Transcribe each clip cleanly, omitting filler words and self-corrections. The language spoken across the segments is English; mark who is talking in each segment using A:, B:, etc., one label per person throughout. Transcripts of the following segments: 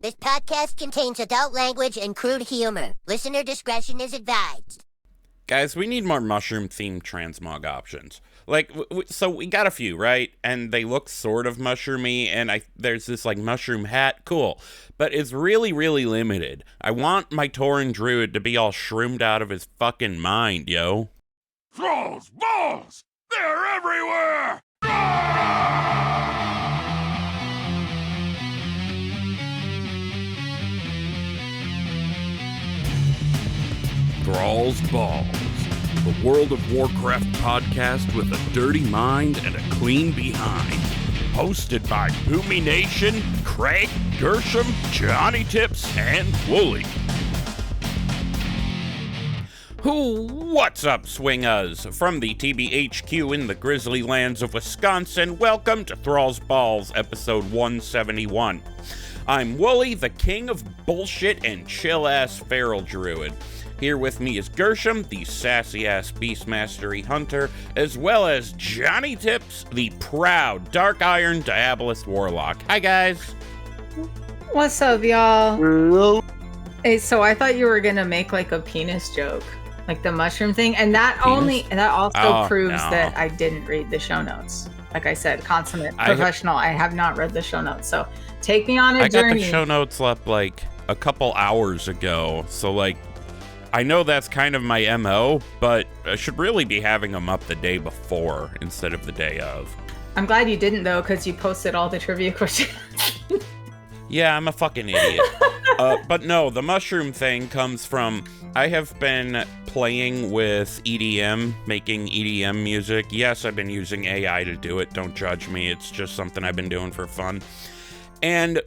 A: This podcast contains adult language and crude humor. Listener discretion is advised.
B: Guys, we need more mushroom-themed transmog options. Like, so we got a few, right? And they look sort of mushroomy, and there's this, like, mushroom hat. Cool. But it's really, really limited. I want my Tauren druid to be all shroomed out of his fucking mind, yo.
C: Thrall's balls! They're everywhere!
B: Thrall's Balls, the World of Warcraft podcast with a dirty mind and a clean behind. Hosted by Boomy Nation, Craig, Gershom, Johnny Tips, and Wooly. What's up, swingaz? From the TBHQ in the grizzly lands of Wisconsin, welcome to Thrall's Balls, episode 171. I'm Wooly, the king of bullshit and chill-ass feral druid. Here with me is Gershom, the sassy-ass Beastmastery hunter, as well as Johnny Tips, the proud Dark Iron Diabolist warlock. Hi, guys.
D: What's up, y'all?
C: Hello.
D: Hey, so I thought you were gonna make like a penis joke, like the mushroom thing, and that also proves that I didn't read the show notes. Like I said, consummate professional. I have not read the show notes, so take me on a journey.
B: I got the show notes up like a couple hours ago, so like. I know that's kind of my MO, but I should really be having them up the day before instead of the day of.
D: I'm glad you didn't, though, because you posted all the trivia questions.
B: Yeah, I'm a fucking idiot. But no, the mushroom thing comes from, I have been playing with EDM, making EDM music. Yes, I've been using AI to do it. Don't judge me. It's just something I've been doing for fun. And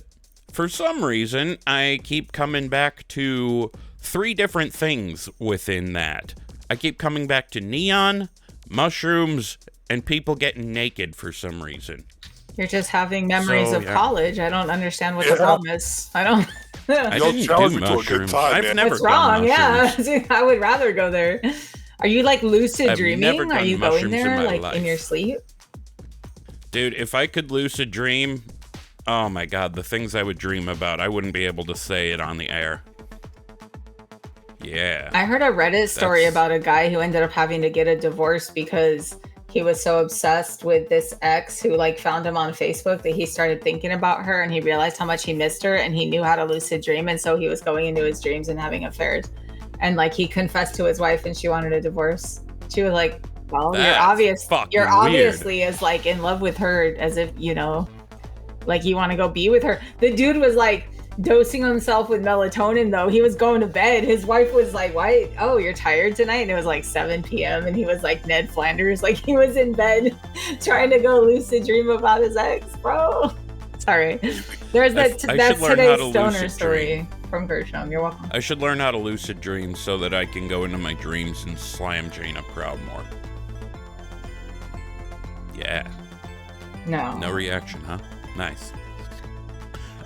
B: for some reason, I keep coming back to 3 different things within that. I keep coming back to neon, mushrooms, and people getting naked for some reason.
D: You're just having memories of college. I don't understand what the problem is. I don't.
B: I didn't do mushrooms. I've never
D: It's wrong,
B: mushrooms.
D: Yeah. I would rather go there. Are you like lucid dreaming? Are you going there like
B: life.
D: in your sleep?
B: Dude, if I could lucid dream, oh my god, the things I would dream about, I wouldn't be able to say it on the air. Yeah.
D: I heard a Reddit story about a guy who ended up having to get a divorce because he was so obsessed with this ex who like found him on Facebook that he started thinking about her and he realized how much he missed her and he knew how to lucid dream, and so he was going into his dreams and having affairs. And like he confessed to his wife and she wanted a divorce. She was like, well, you're obviously as like in love with her as if, you know, like you want to go be with her. The dude was like dosing himself with melatonin though. He was going to bed. His wife was like, why? Oh, you're tired tonight? And it was like 7 p.m. and he was like Ned Flanders. Like he was in bed trying to go lucid dream about his ex, bro. Sorry. That's today's stoner story from Gershom. You're welcome.
B: I should learn how to lucid dream so that I can go into my dreams and slam Jaina Proudmore. Yeah. No reaction, huh? Nice.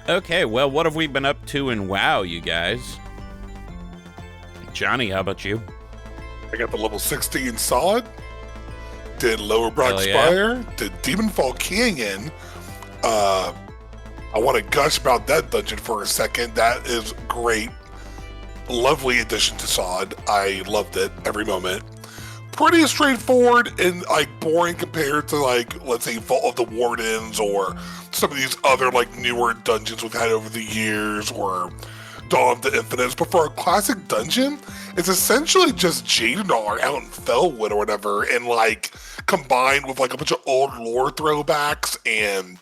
B: Okay, well, what have we been up to in WoW, you guys? Johnny, how about you?
C: I got the level 16 solid. Did Lower Brock Spire. Did Demonfall Canyon. I want to gush about that dungeon for a second. That is great. Lovely addition to Sod. I loved it every moment. Pretty straightforward and like boring compared to like, let's say, Vault of the Wardens or some of these other like newer dungeons we've had over the years, or Dawn of the Infinites. But for a classic dungeon, it's essentially just Jadenar out in Felwood or whatever, and like combined with like a bunch of old lore throwbacks. And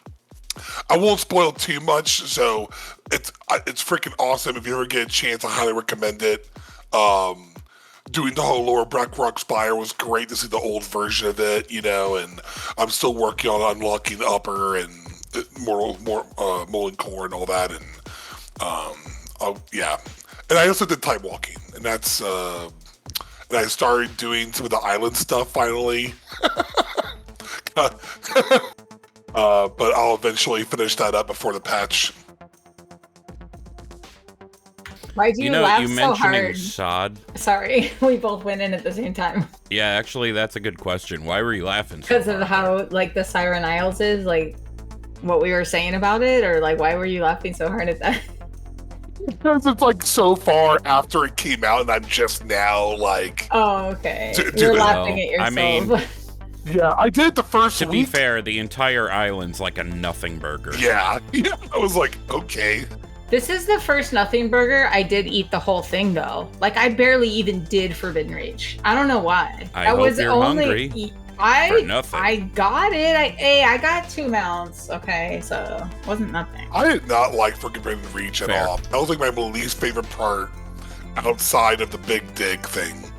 C: I won't spoil too much, so it's freaking awesome. If you ever get a chance, I highly recommend it. Doing the whole Lower Blackrock Spire was great to see the old version of it, you know, and I'm still working on unlocking the upper and more Mullen Core and all that, and yeah. And I also did time walking, and that's and I started doing some of the island stuff finally. But I'll eventually finish that up before the patch.
D: Why do you laugh
B: you
D: so hard?
B: Sod.
D: Sorry, we both went in at the same time.
B: Yeah, actually, that's a good question. Why were you laughing so
D: Because
B: hard?
D: of how, like, the Siren Isles is, like, what we were saying about it? Or, like, why were you laughing so hard at that?
C: Because it's like so far after it came out, and I'm just now like.
D: Oh, okay.
C: Dude,
D: You're
C: no.
D: laughing at yourself.
B: I mean,
C: yeah, I did it the first
B: to
C: week.
B: be fair, the entire island's like a nothing burger.
C: Yeah, I was like, okay.
D: This is the first nothing burger I did eat the whole thing though. Like I barely even did Forbidden Reach. I don't know why.
B: I hope you're hungry for nothing.
D: I got it. I got 2 mounts. Okay, so it wasn't nothing.
C: I did not like Forbidden Reach at
B: Fair.
C: all. That was like my least favorite part outside of the big dig thing.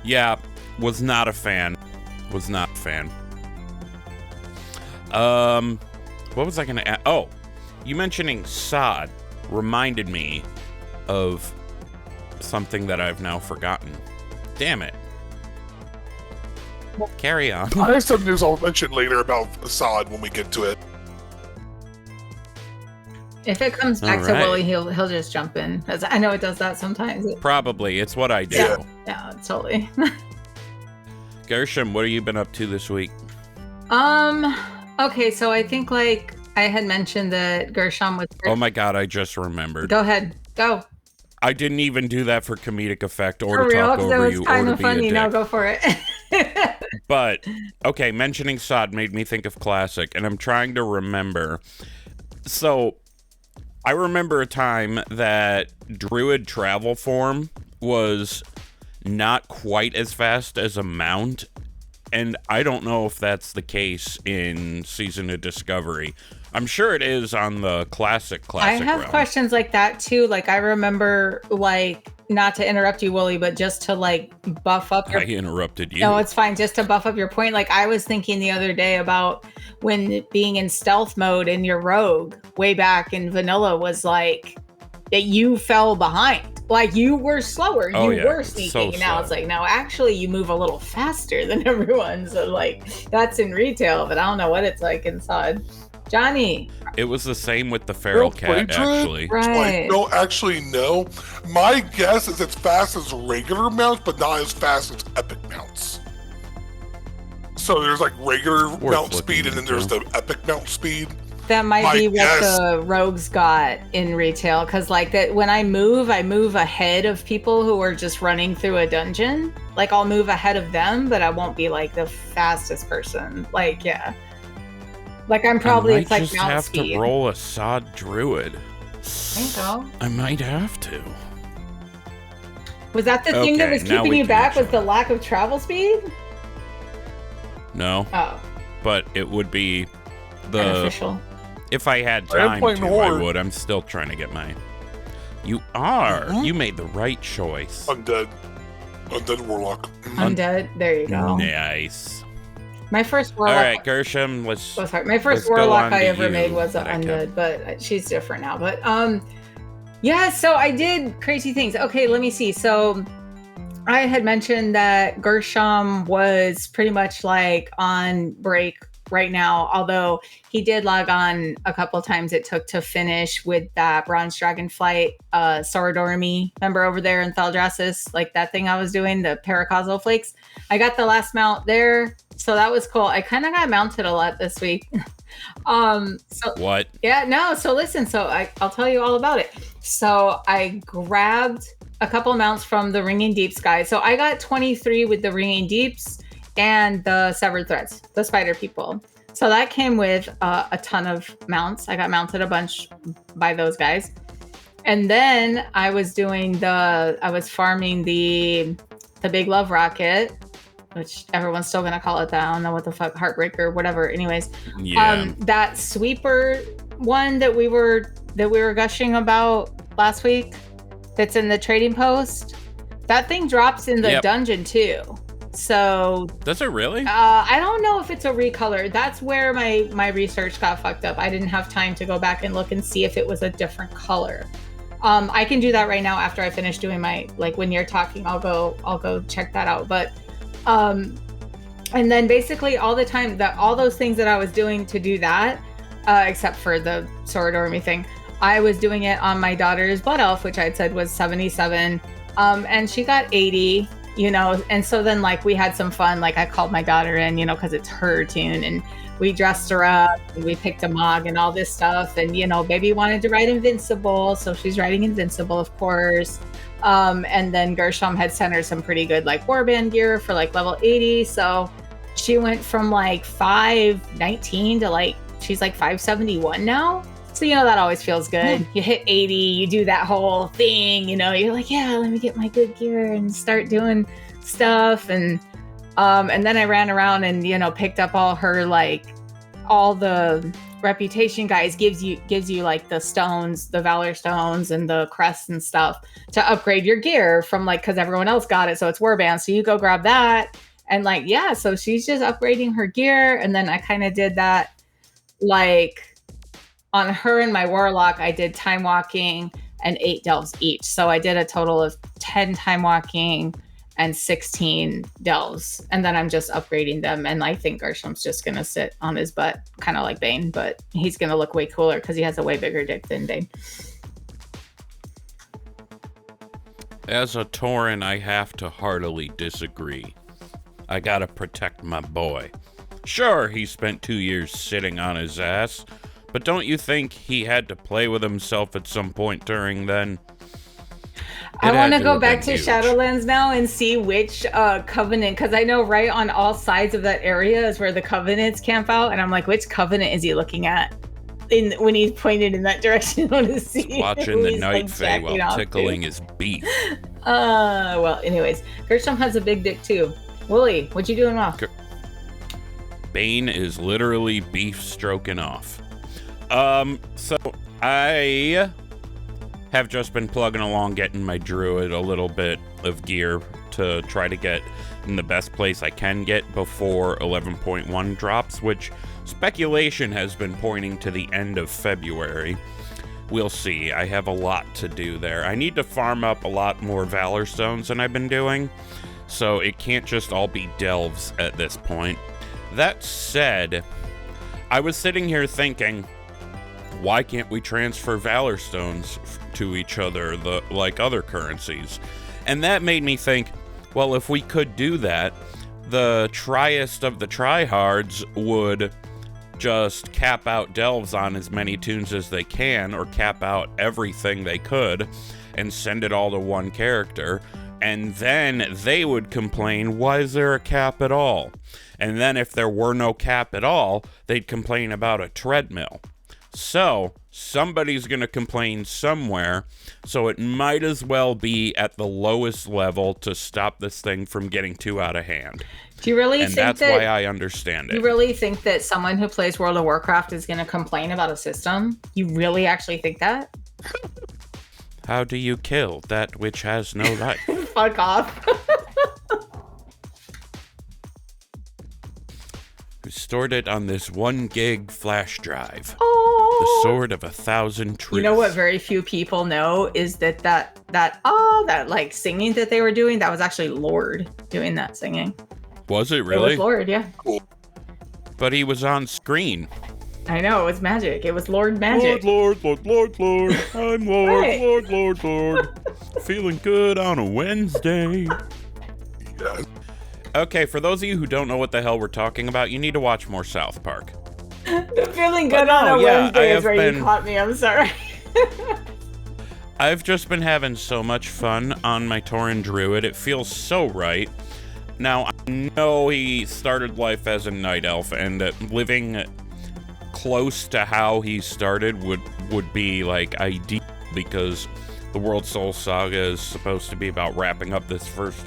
B: Yeah, was not a fan. Was not a fan. What was I gonna add? Oh, you mentioning sod reminded me of something that I've now forgotten. Damn it. Carry on.
C: I have some news I'll mention later about sod when we get to it.
D: If it comes back
B: All
D: to
B: right.
D: Willie, he'll just jump in. 'Cause I know it does that sometimes.
B: Probably. It's what I do.
C: Yeah.
D: Yeah, totally.
B: Gershom, what have you been up to this week?
D: Okay, so I think like I had mentioned that Gershom was.
B: Oh my god, I just remembered.
D: Go ahead, go.
B: I didn't even do that for comedic effect or
D: For
B: to
D: real,
B: talk
D: 'cause it
B: over
D: was
B: you or
D: kind
B: to
D: of
B: be
D: funny.
B: a
D: No,
B: dick.
D: go for it.
B: But, okay, mentioning sod made me think of classic, and I'm trying to remember. So, I remember a time that druid travel form was not quite as fast as a mount, and I don't know if that's the case in Season of Discovery. I'm sure it is on the classic
D: I have
B: realm.
D: questions like that too. Like I remember, like not to interrupt you, Willie, but just to like buff up your.
B: I interrupted you.
D: No, it's fine. Just to buff up your point. Like I was thinking the other day about when being in stealth mode in your rogue way back in vanilla was like that you fell behind. Like you were slower.
B: Oh,
D: you
B: yeah.
D: were sneaking.
B: So
D: Now
B: slow.
D: it's like, no, actually you move a little faster than everyone. So like that's in retail, but I don't know what it's like inside. Johnny.
B: It was the same with the feral cat,
C: Druid?
B: actually.
C: I
D: Right.
C: don't actually know. My guess is it's fast as regular mounts, but not as fast as epic mounts. So there's like regular
B: Worth
C: mount
B: looking
C: speed, and then there's
B: into.
C: the epic mount speed.
D: That might
C: My
D: be what
C: guess-
D: the rogues got in retail. Cause like that when I move ahead of people who are just running through a dungeon. Like I'll move ahead of them, but I won't be like the fastest person. Like, yeah. Like I'm probably
B: I
D: it's
B: might
D: like
B: just
D: mount
B: have
D: speed.
B: to roll a sod druid.
D: There you go.
B: I might have to.
D: Was that the thing that
B: Okay,
D: was
B: now
D: keeping
B: we
D: you
B: can
D: back? Was
B: enjoy.
D: the lack of travel speed?
B: No,
D: Oh,
B: but it would be the
D: beneficial.
B: if I had
C: I am
B: time
C: playing
B: to, I
C: Horde.
B: would. I'm still trying to get my. You are.
C: Mhm.
B: You made the right choice.
C: Undead warlock.
D: Undead. There you go.
B: Nice.
D: My first
B: All
D: warlock.
B: right, Gershom. Let's.
D: Oh, sorry. My
B: let's
D: first
B: go
D: warlock
B: on
D: I
B: to
D: ever
B: you
D: made was
B: that I
D: undead, but she's different now. But yeah. So I did crazy things. Okay, let me see. So I had mentioned that Gershom was pretty much like on break right now, although he did log on a couple times. It took to finish with that Bronze Dragonflight Saurodormi. Remember over there in Thaldraszus, like that thing I was doing, the Paracausal Flakes. I got the last mount there. So that was cool. I kind of got mounted a lot this week. So
B: What?
D: yeah, no. So listen, so I'll tell you all about it. So I grabbed a couple mounts from the Ringing Deeps guy. So I got 23 with the Ringing Deeps and the Severed Threads, the spider people. So that came with a ton of mounts. I got mounted a bunch by those guys. And then I was farming the big love rocket, which everyone's still gonna call it that. I don't know what the fuck, heartbreaker, whatever. Anyways,
B: Yeah.
D: that sweeper one that we were gushing about last week, that's in the trading post. That thing drops in the
B: Yep.
D: dungeon too. So
B: Does it really?
D: I don't know if it's a recolor. That's where my research got fucked up. I didn't have time to go back and look and see if it was a different color. I can do that right now after I finish doing my, like when you're talking, I'll go check that out. But and then basically all the time that all those things that I was doing to do that, except for the Saurodormi thing, I was doing it on my daughter's blood elf, which I'd said was 77. And she got 80. you know. And so then like we had some fun. Like I called my daughter in, you know, because it's her tune, and we dressed her up and we picked a mug and all this stuff. And, you know, baby wanted to ride Invincible, so she's riding Invincible, of course. And then Gershom had sent her some pretty good like warband gear for like level 80. So she went from like 519 to like, she's like 571 now. So, you know, that always feels good. You hit 80, you do that whole thing, you know, you're like, yeah, let me get my good gear and start doing stuff. And then I ran around and, you know, picked up all her, like, all the reputation guys gives you like the stones, the valor stones and the crests and stuff to upgrade your gear from like, because everyone else got it. So it's warband. So you go grab that. And like, yeah, so she's just upgrading her gear. And then I kind of did that like on her and my warlock. I did time walking and 8 delves each. So I did a total of 10 time walking and 16 delves. And then I'm just upgrading them. And I think Gershom's just going to sit on his butt, kind of like Bane, but he's going to look way cooler because he has a way bigger dick than Bane.
B: As a Tauren, I have to heartily disagree. I gotta protect my boy. Sure, he spent 2 years sitting on his ass, but don't you think he had to play with himself at some point during then?
D: I want to go back to Shadowlands now and see which covenant, because I know right on all sides of that area is where the covenants camp out, and I'm like, which covenant is he looking at? When he's pointed in that direction, I want to see.
B: Watching the Night Fae while tickling his beef.
D: Well, anyways, Gershom has a big dick too. Wooly, what you doing well?
B: Bane is literally beef stroking off. So I have just been plugging along, getting my druid a little bit of gear to try to get in the best place I can get before 11.1 drops, which speculation has been pointing to the end of February. We'll see. I have a lot to do there. I need to farm up a lot more Valor Stones than I've been doing, so it can't just all be delves at this point. That said, I was sitting here thinking, why can't we transfer Valor Stones to each other like other currencies? And that made me think, well, if we could do that, the triest of the tryhards would just cap out delves on as many tunes as they can, or cap out everything they could and send it all to one character. And then they would complain, why is there a cap at all? And then if there were no cap at all, they'd complain about a treadmill. So somebody's going to complain somewhere, so it might as well be at the lowest level to stop this thing from getting too out of hand.
D: Do you really think
B: that's why I understand it.
D: You really think that someone who plays World of Warcraft is going to complain about a system? You really actually think that?
B: How do you kill that which has no life?
D: Fuck off.
B: Who stored it on this 1 gig flash drive.
D: Oh.
B: The sword of 1,000 truths.
D: You know what very few people know is that like singing that they were doing, that was actually Lord doing that singing.
B: Was it really?
D: It was Lord, yeah.
B: But he was on screen.
D: I know, it was magic. It was Lord magic.
B: Lord. I'm Lord,
D: Right.
B: Lord. Feeling good on a Wednesday.
C: Yeah.
B: Okay, for those of you who don't know what the hell we're talking about, you need to watch more South Park.
D: The feeling good on a Wednesday is where you caught me. I'm sorry.
B: I've just been having so much fun on my Tauren Druid. It feels so right. Now, I know he started life as a night elf, and living close to how he started would be like ideal, because the World Soul Saga is supposed to be about wrapping up this first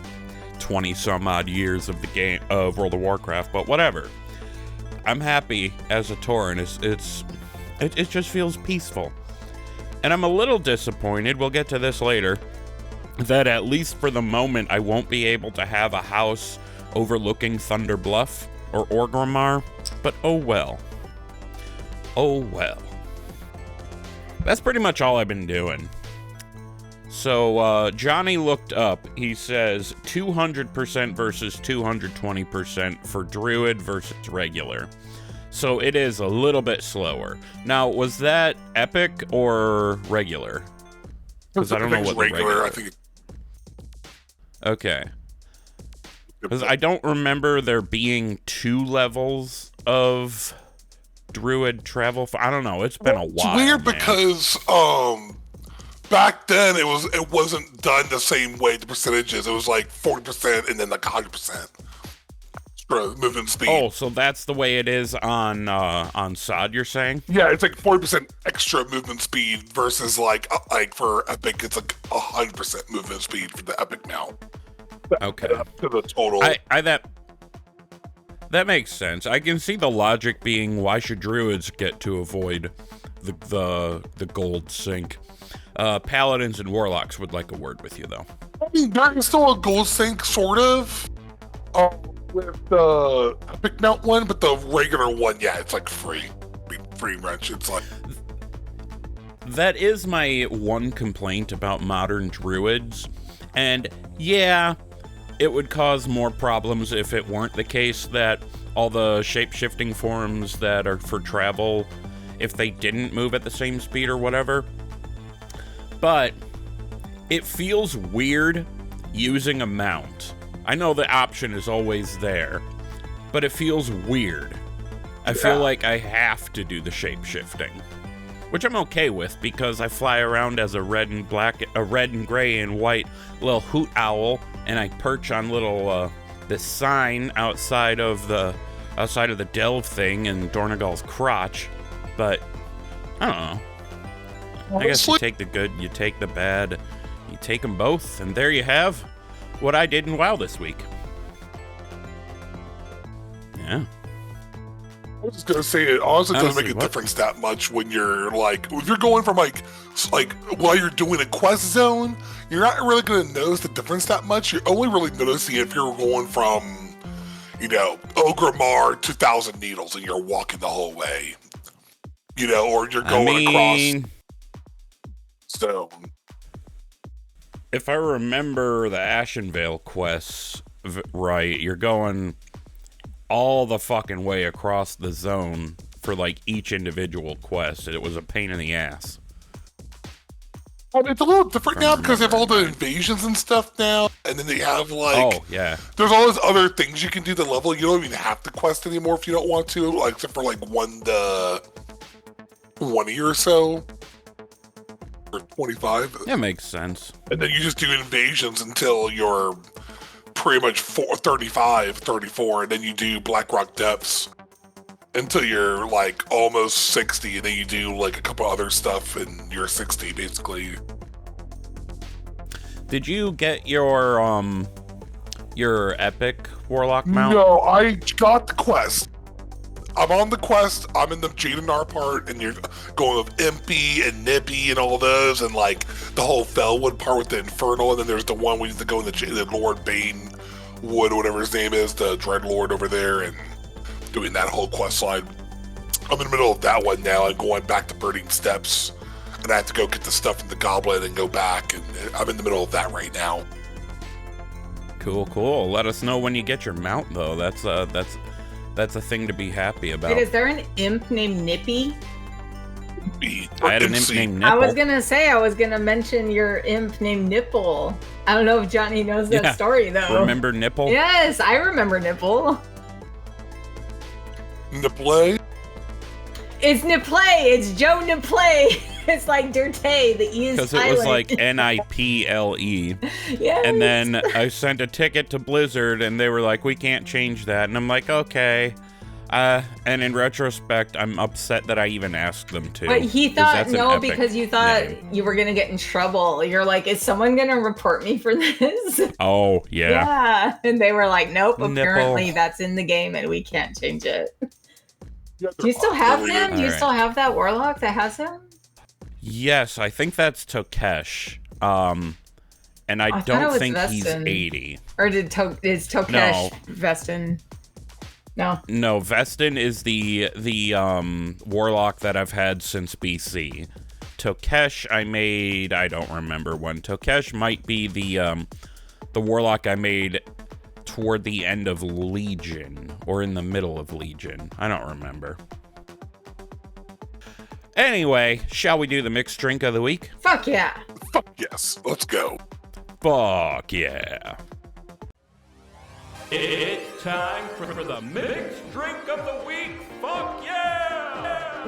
B: 20 some odd years of the game of World of Warcraft, but whatever. I'm happy as a Tauren. It just feels peaceful. And I'm a little disappointed, we'll get to this later, that at least for the moment I won't be able to have a house overlooking Thunder Bluff or Orgrimmar, but oh well. Oh well. That's pretty much all I've been doing. So, Johnnie looked up. He says 200% versus 220% for Druid versus regular. So it is a little bit slower. Now, was that epic or regular? Because I don't know what
C: regular. I think.
B: Okay. Because I don't remember there being 2 levels of druid travel. I don't know. It's been a while.
C: It's weird
B: man.
C: because back then it wasn't done the same way. The percentages, it was like 40% and then like 100% for movement speed.
B: Oh, so that's the way it is on SOD, you're saying?
C: Yeah, it's like 40% extra movement speed versus like for Epic, it's like 100% movement speed for the Epic now.
B: Okay.
C: To the total.
B: That makes sense. I can see the logic being, why should druids get to avoid the gold sink? Paladins and warlocks would like a word with you, though.
C: I mean, there is still a gold sink, sort of, with the Epic Mount one, but the regular one, yeah, it's like free wrench. It's like...
B: That is my one complaint about modern druids, and yeah, it would cause more problems if it weren't the case that all the shape-shifting forms that are for travel, if they didn't move at the same speed or whatever. But it feels weird using a mount. I know the option is always there, but it feels weird. I feel like I have to do the shape-shifting, which I'm okay with because I fly around as a red and gray and white little hoot owl, and I perch on little this sign outside of the delve thing in Dornagal's crotch. But I don't know. I guess you take the good, you take the bad, you take them both, and there you have what I did in WoW this week. Yeah.
C: I was just gonna say, it honestly doesn't make a difference that much when you're like, if you're going from like while you're doing a quest zone, you're not really gonna notice the difference that much. You're only really noticing if you're going from, Ogrimmar to Thousand Needles and you're walking the whole way, or you're going across zone.
B: If I remember the Ashenvale quests right, you're going all the fucking way across the zone for like each individual quest. It was a pain in the ass.
C: It's a little different now because they have all the invasions and stuff now, and then they have there's all those other things you can do to level. You don't even have to quest anymore if you don't want to, like except for like 1 to 20 or so, or 25.
B: That makes sense.
C: And then you just do invasions until you're pretty much 35, 34, and then you do Blackrock Depths until you're like almost 60, and then you do like a couple other stuff and you're 60 basically.
B: Did you get your epic warlock mount?
C: No, I got the quest. I'm on the quest, I'm in the Jadenar part, and you're going with Impy and Nippy and all those, and like the whole Felwood part with the Infernal, and then there's the one where you have to go in the Lord Bane Wood, or whatever his name is, the Dreadlord over there, and doing that whole quest line. I'm in the middle of that one now, and going back to Burning Steps, and I have to go get the stuff from the Goblin and go back, and I'm in the middle of that right now.
B: Cool. Let us know when you get your mount, though. That's a thing to be happy about.
D: Wait, is there an imp named Nippy?
B: I had an imp named Nipple.
D: I was gonna mention your imp named Nipple. I don't know if Johnny knows that story though.
B: Remember Nipple?
D: Yes, I remember Nipple.
C: Nipple?
D: It's Nipple. It's Joe Nipple. It's like Dirte. The E is silent.
B: Because it was like Niple.
D: Yes.
B: And then I sent a ticket to Blizzard, and they were like, we can't change that. And I'm like, okay. And in retrospect, I'm upset that I even asked them to.
D: But he thought, no, because you thought you were going to get in trouble. You're like, is someone going to report me for this?
B: Oh, yeah.
D: Yeah. And they were like, nope, apparently that's in the game and we can't change it. Do you still have him? Do you still have that warlock that has him?
B: Yes, I think that's Tokesh. And I don't think he's 80.
D: Or is Tokesh Vestin? No,
B: Vestin is the warlock that I've had since BC. Tokesh I don't remember when. Tokesh might be the warlock I made toward the end of Legion, or in the middle of Legion. I don't remember. Anyway, shall we do the mixed drink of the week?
D: Fuck yeah.
C: Fuck yes. Let's go.
B: Fuck yeah. It's time for the mixed drink of the week. Fuck yeah!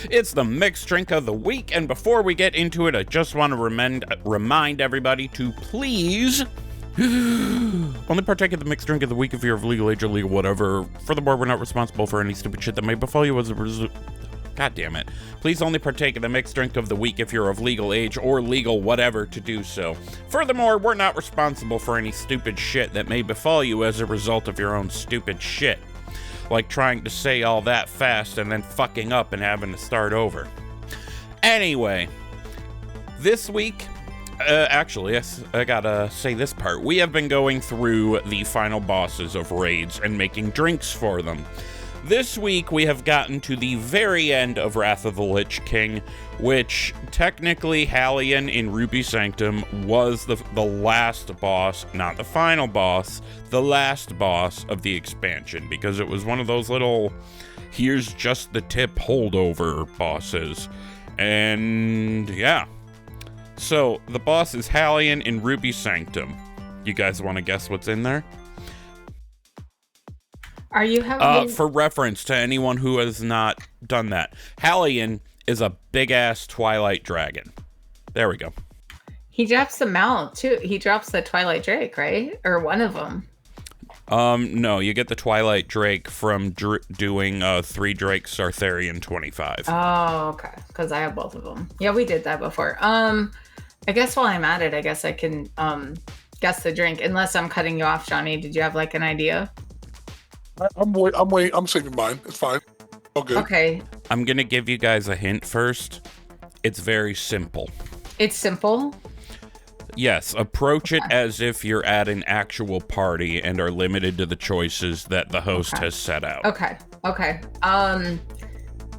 B: It's the mixed drink of the week, and before we get into it, I just want to remind everybody to please only partake of the mixed drink of the week if you're of legal age or legal whatever. Furthermore, we're not responsible for any stupid shit that may befall you as a result. God damn it. Please only partake of the mixed drink of the week if you're of legal age or legal whatever to do so. Furthermore, we're not responsible for any stupid shit that may befall you as a result of your own stupid shit. Like trying to say all that fast and then fucking up and having to start over. Anyway, this week, actually, I gotta say this part. We have been going through the final bosses of raids and making drinks for them. This week, we have gotten to the very end of Wrath of the Lich King, which technically Halion in Ruby Sanctum was the last boss, not the final boss, the last boss of the expansion, because it was one of those little, here's just the tip holdover bosses. And yeah. So, the boss is Halion in Ruby Sanctum. You guys want to guess what's in there?
D: Are you having...
B: For reference to anyone who has not done that, Halion is a big-ass twilight dragon. There we go.
D: He drops the mount, too. He drops the twilight drake, right? Or one of them.
B: No, you get the twilight drake from doing 3 Drakes Arthurian 25.
D: Oh, okay. Because I have both of them. Yeah, we did that before. I guess while I'm at it, I guess I can guess the drink. Unless I'm cutting you off, Johnny. Did you have like an idea?
C: I'm saving mine. It's fine. All good.
D: Okay.
B: I'm gonna give you guys a hint first. It's very simple.
D: It's simple?
B: Yes, approach it as if you're at an actual party and are limited to the choices that the host has set out.
D: Okay.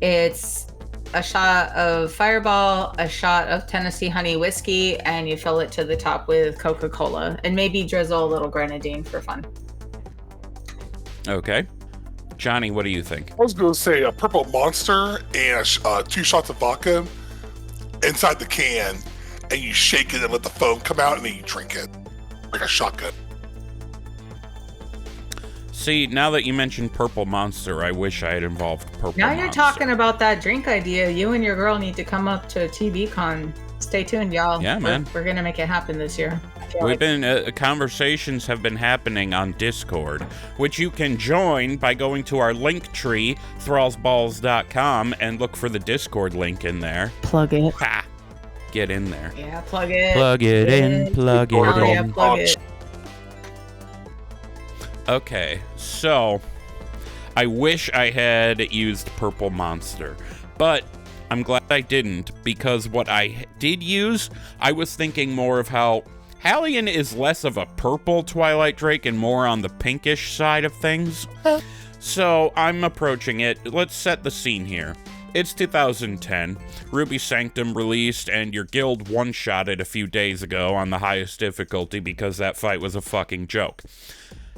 D: It's a shot of Fireball, a shot of Tennessee honey whiskey, and you fill it to the top with Coca-Cola, and maybe drizzle a little grenadine for fun.
B: Okay. Johnny, what do you think?
C: I was going to say a purple monster and 2 shots of vodka inside the can, and you shake it and let the foam come out, and then you drink it like a shotgun.
B: See, now that you mentioned Purple Monster, I wish I had involved Purple Monster.
D: Now you're talking about that drink idea. You and your girl need to come up to TBCon. Stay tuned, y'all.
B: Yeah, man.
D: We're going to make it happen this year.
B: Conversations have been happening on Discord, which you can join by going to our link tree, thrallsballs.com, and look for the Discord link in there.
D: Plug it.
B: Ha! Get in there.
D: Yeah, plug it.
B: Plug it in, plug it in.
D: Yeah, plug it.
B: Okay, so I wish I had used Purple Monster, but I'm glad I didn't, because what I did use, I was thinking more of how Halion is less of a purple Twilight Drake and more on the pinkish side of things. So I'm approaching it. Let's set the scene here. It's 2010. Ruby Sanctum released, and your guild one-shotted a few days ago on the highest difficulty because that fight was a fucking joke.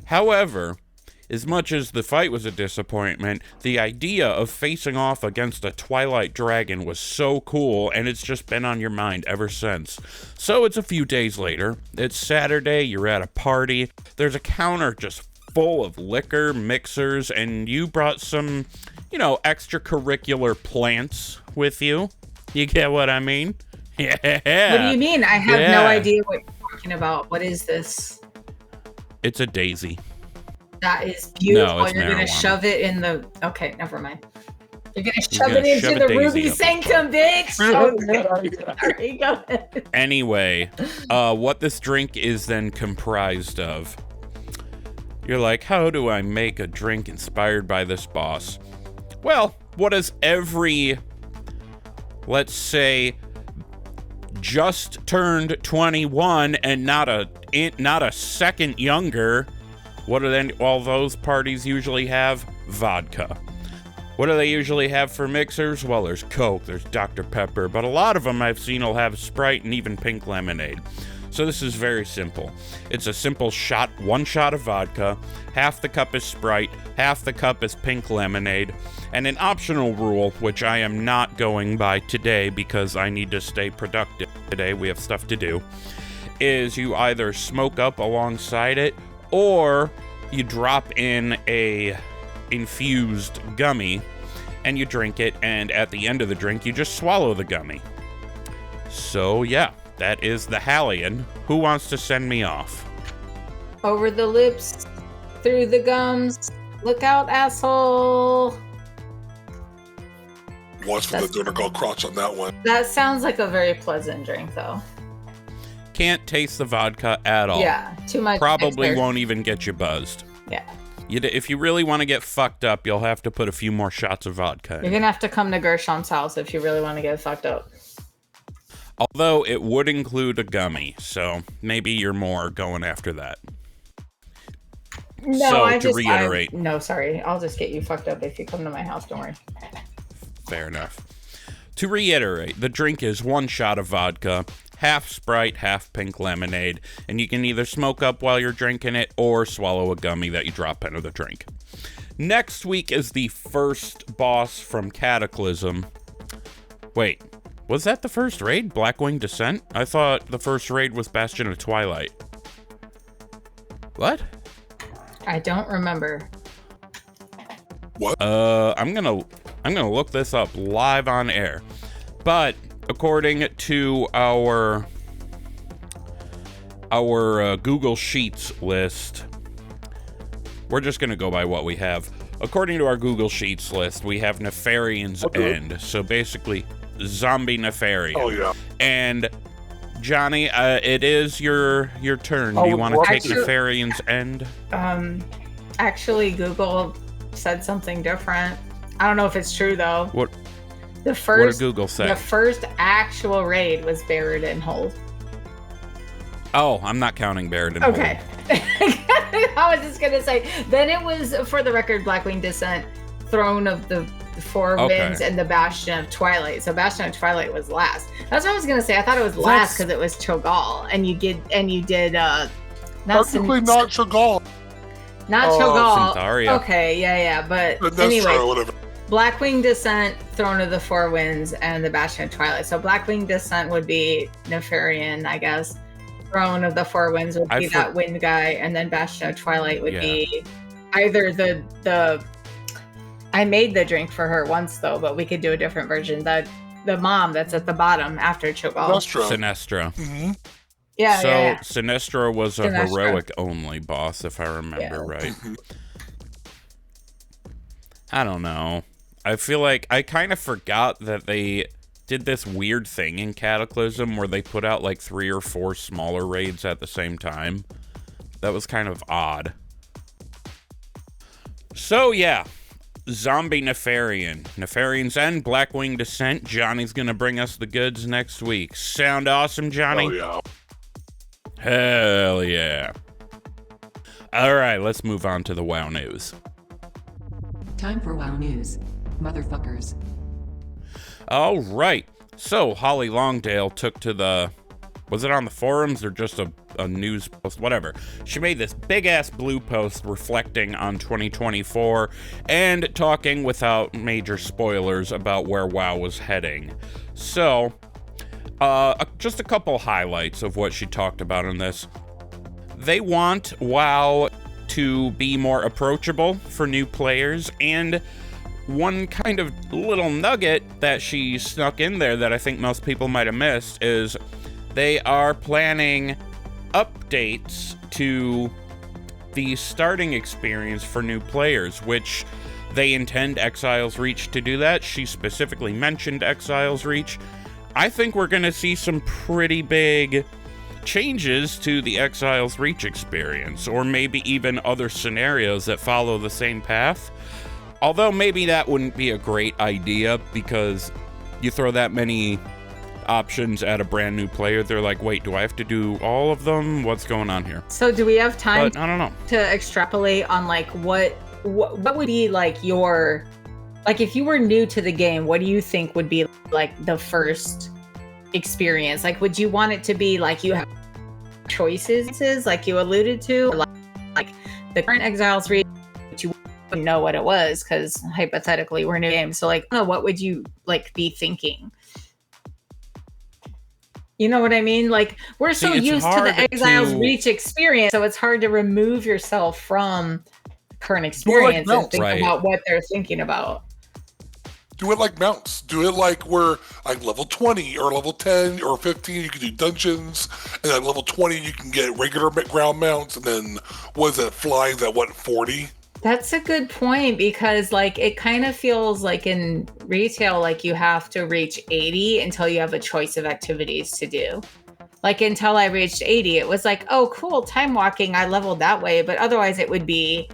B: However, as much as the fight was a disappointment, the idea of facing off against a Twilight Dragon was so cool, and it's just been on your mind ever since. So it's a few days later. It's Saturday, you're at a party. There's a counter just full of liquor, mixers, and you brought some, extracurricular plants with you. You get what I mean? Yeah.
D: What do you mean? I have no idea what you're talking about. What is this?
B: It's a daisy.
D: That is beautiful.
B: No, it's
D: You're going to
B: marijuana.
D: shove it in the... Okay, never mind. You're going to shove it into the Ruby Sanctum, bitch! Sorry, go ahead.
B: Anyway, what this drink is then comprised of. You're like, how do I make a drink inspired by this boss? Well, what does every, let's say, just turned 21 and not a second younger, what do then all those parties usually have? Vodka. What do they usually have for mixers? Well, there's Coke, there's Dr. Pepper, but a lot of them I've seen will have Sprite and even pink lemonade. So this is very simple. It's a simple shot, 1 shot of vodka, half the cup is Sprite, half the cup is pink lemonade, and an optional rule, which I am not going by today because I need to stay productive today, we have stuff to do, is you either smoke up alongside it or you drop in a infused gummy and you drink it, and at the end of the drink you just swallow the gummy. So yeah, that is the Halion. Who wants to send me off?
D: Over the lips, through the gums. Look out, asshole.
C: Watch for the dinner called crotch on that one.
D: That sounds like a very pleasant drink, though.
B: Can't taste the vodka at all.
D: Yeah, too much.
B: Probably won't even get you buzzed.
D: Yeah.
B: If you really want to get fucked up, you'll have to put a few more shots of vodka in.
D: You're going to have to come to Gershon's house if you really want to get fucked up.
B: Although it would include a gummy, so maybe you're more going after that.
D: No,
B: so, to reiterate.
D: No, sorry. I'll just get you fucked up if you come to my house. Don't worry.
B: Fair enough. To reiterate, the drink is 1 shot of vodka, half Sprite, half pink lemonade, and you can either smoke up while you're drinking it or swallow a gummy that you drop into the drink. Next week is the first boss from Cataclysm. Wait, was that the first raid? Blackwing Descent? I thought the first raid was Bastion of Twilight. What?
D: I don't remember.
C: What?
B: I'm gonna look this up live on air. But according to our Google Sheets list, we're just gonna go by what we have. According to our Google Sheets list, we have Nefarian's End. So basically, zombie Nefarian.
C: Oh yeah.
B: And Johnny, it is your turn. Do you want to take Nefarian's End?
D: Actually, Google said something different. I don't know if it's true though.
B: What?
D: The first.
B: What did Google say?
D: The first actual raid was Buried in Hold.
B: Oh, I'm not counting Buried in Hold.
D: Okay. I was just gonna say. Then it was, for the record, Blackwing Descent, Throne of the Four Winds, and the Bastion of Twilight. So Bastion of Twilight was last. That's what I was gonna say. I thought it was last because it was Cho'Gall, and you did not
C: Technically not Cho'Gall.
D: Not Cho'Gall.
B: Centaria.
D: Okay, yeah. But anyway, Blackwing Descent, Throne of the Four Winds, and the Bastion of Twilight. So Blackwing Descent would be Nefarian, I guess. Throne of the Four Winds would be that wind guy, and then Bastion of Twilight would be either the. I made the drink for her once though, but we could do a different version. The mom that's at the bottom after Cho'Gall.
B: Sinestra.
C: Mm-hmm.
D: Yeah.
B: Sinestra was a heroic only boss, if I remember right. I don't know. I feel like I kind of forgot that they did this weird thing in Cataclysm where they put out like 3 or 4 smaller raids at the same time. That was kind of odd. So yeah, Zombie Nefarian. Nefarian's End, Blackwing Descent. Johnny's gonna bring us the goods next week. Sound awesome, Johnny?
C: Oh yeah.
B: Hell yeah. Alright, let's move on to the WoW news.
E: Time for WoW news, motherfuckers.
B: Alright, so Holly Longdale took to the... Was it on the forums or just a news post? Whatever. She made this big-ass blue post reflecting on 2024 and talking without major spoilers about where WoW was heading. So... just a couple highlights of what she talked about in this. They want WoW to be more approachable for new players, and one kind of little nugget that she snuck in there that I think most people might have missed is they are planning updates to the starting experience for new players, which they intend Exile's Reach to do that. She specifically mentioned Exile's Reach. I think we're going to see some pretty big changes to the Exile's Reach experience, or maybe even other scenarios that follow the same path. Although maybe that wouldn't be a great idea, because you throw that many options at a brand new player, they're like, wait, do I have to do all of them? What's going on here?
D: So do we have time
B: I don't know.
D: to extrapolate on like what would be like your... Like, if you were new to the game, what do you think would be, like, the first experience? Like, would you want it to be, like, you have choices, like you alluded to? Like the current Exile's Reach, you wouldn't know what it was, because, hypothetically, we're new games. So, like, what would you, like, be thinking? You know what I mean? Like, we're so
B: it's
D: used to
B: hard
D: the Exile's
B: to-
D: Reach experience, so it's hard to remove yourself from current experience and think
B: Right.
D: about what they're thinking about.
C: Do it like mounts. Do it like where like level 20 or level 10 or 15 you can do dungeons, and at level 20 you can get regular ground mounts, and then what is it, flying at what, 40?
D: That's a good point, because like it kind of feels like in retail, like you have to reach 80 until you have a choice of activities to do. Like until I reached 80, it was like, oh cool, time walking, I leveled that way, but otherwise it would be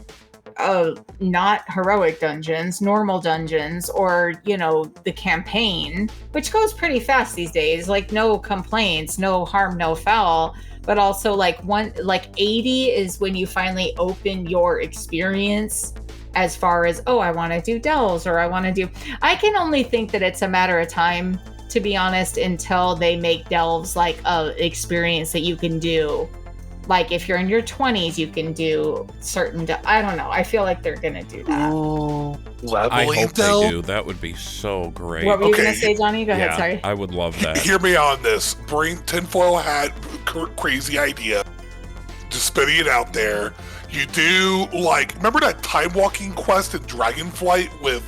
D: not heroic dungeons, normal dungeons, or the campaign, which goes pretty fast these days. Like no complaints, no harm, no foul. But also like 80 is when you finally open your experience as far as, I want to do delves, or I can only think that it's a matter of time, to be honest, until they make delves like a experience that you can do. Like if you're in your 20s, you can do certain, I don't know. I feel like they're going to do that.
C: Oh,
B: I
C: leveling
B: hope
C: delve?
B: they do. That would be so great.
D: What were you
C: Okay.
D: going to say, Johnny? Go ahead, sorry.
B: I would love that.
C: Hear me on this. Bring tinfoil hat, crazy idea. Just spitting it out there. You do like, remember that time walking quest in Dragonflight with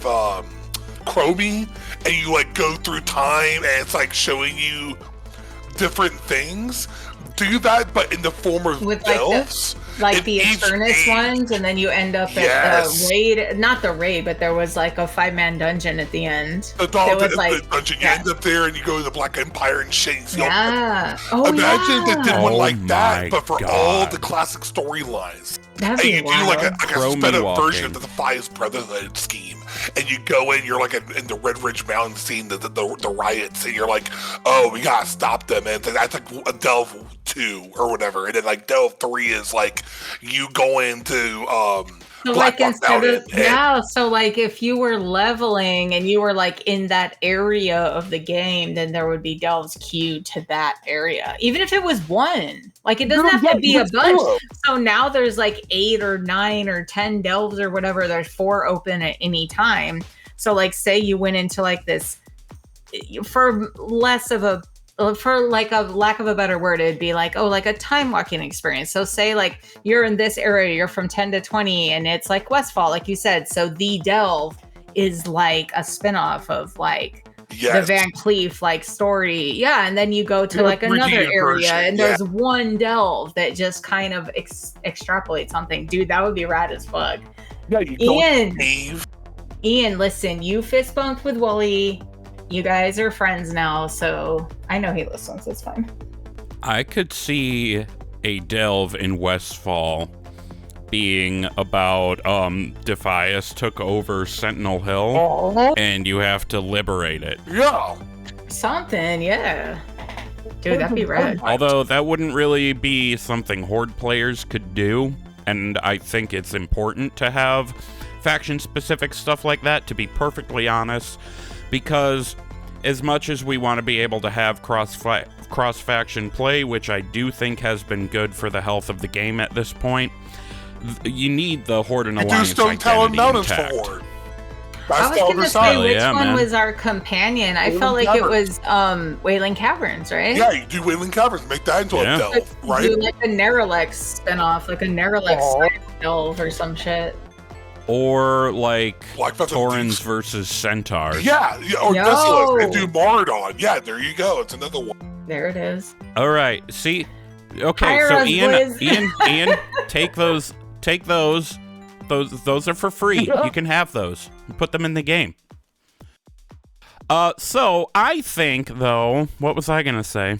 C: Chromie, and you like go through time and it's like showing you different things? Do that, but in the form of
D: With
C: delves.
D: Like the
C: each
D: Eternus
C: age-
D: ones, and then you end up at
C: Yes.
D: the raid. Not the raid, but there was like a 5-man dungeon at the end.
C: The
D: There
C: dog
D: was,
C: the
D: like-
C: dungeon. You
D: yeah.
C: end up there and you go to the Black Empire and shit. You see all-
D: Yeah. Oh,
C: Imagine
D: yeah.
C: they did one
B: Oh
C: like
B: my
C: that, but for all
B: God.
C: the classic storylines.
D: That'd
C: And
D: be
C: you do
D: wild.
C: like a
B: Chromie
C: sped up
B: walking.
C: version of the Defiance Brotherhood scheme. And you go in, you're like in the Red Ridge Mountain scene, the riots, and you're like, oh, we gotta stop them. And that's like a Delve 2 or whatever. And then like Delve 3 is like you going to
D: So
C: Black
D: like
C: Rock
D: instead
C: Mountain.
D: of so like if you were leveling and you were like in that area of the game, then there would be delves queued to that area, even if it was one. Like it doesn't have to be a bunch. So now there's like 8 or 9 or 10 delves or whatever. There's 4 open at any time. So like say you went into like this, for like a lack of a better word, it'd be like, like a time walking experience. So say like you're in this area, you're from 10 to 20, and it's like Westfall, like you said. So the delve is like a spinoff of like the Van Cleef like story. Yeah. And then you go to like another
C: Redeemed
D: area
C: version,
D: and
C: yeah.
D: there's one delve that just kind of extrapolates something. Dude, that would be rad as fuck.
C: Yeah, you go
D: Ian,
C: cave.
D: Ian, listen, you fist bumped with Wooly. You guys are friends now, so I know he listens. It's fine.
B: I could see a delve in Westfall being about Defias took over Sentinel Hill and you have to liberate it.
C: Yeah.
D: Something, yeah. Dude, that'd be rad.
B: Although that wouldn't really be something Horde players could do, and I think it's important to have faction-specific stuff like that, to be perfectly honest, because as much as we want to be able to have cross-faction play, which I do think has been good for the health of the game at this point, you need the Horde and
C: You do
B: Alliance
C: Stone Talon
B: identity
C: Mountains
B: intact.
C: for Horde.
D: I
C: That's
D: was
C: the
D: gonna
C: other
D: say
C: side.
D: which
B: Yeah,
D: one
B: man.
D: was our companion. I
C: Wailing
D: felt like
C: Caverns.
D: it was Wailing Caverns, right?
C: Yeah, you do Wailing Caverns, make that into
B: Yeah.
C: a delve, right?
D: Do like a Neralex spinoff, like a Neralex delve or some shit.
B: Or like
C: Black Feather
B: Taurens
C: Thieves.
B: versus Centaurs.
C: Yeah, or
D: Yo.
C: Desolate, and do Mardon. Yeah, there you go. It's another one.
D: There it is.
B: All right. See. Okay. So
D: Pyros,
B: Ian,
D: boys.
B: Ian, take those. Take those. Those are for free. You can have those. Put them in the game. So I think though, what was I gonna say?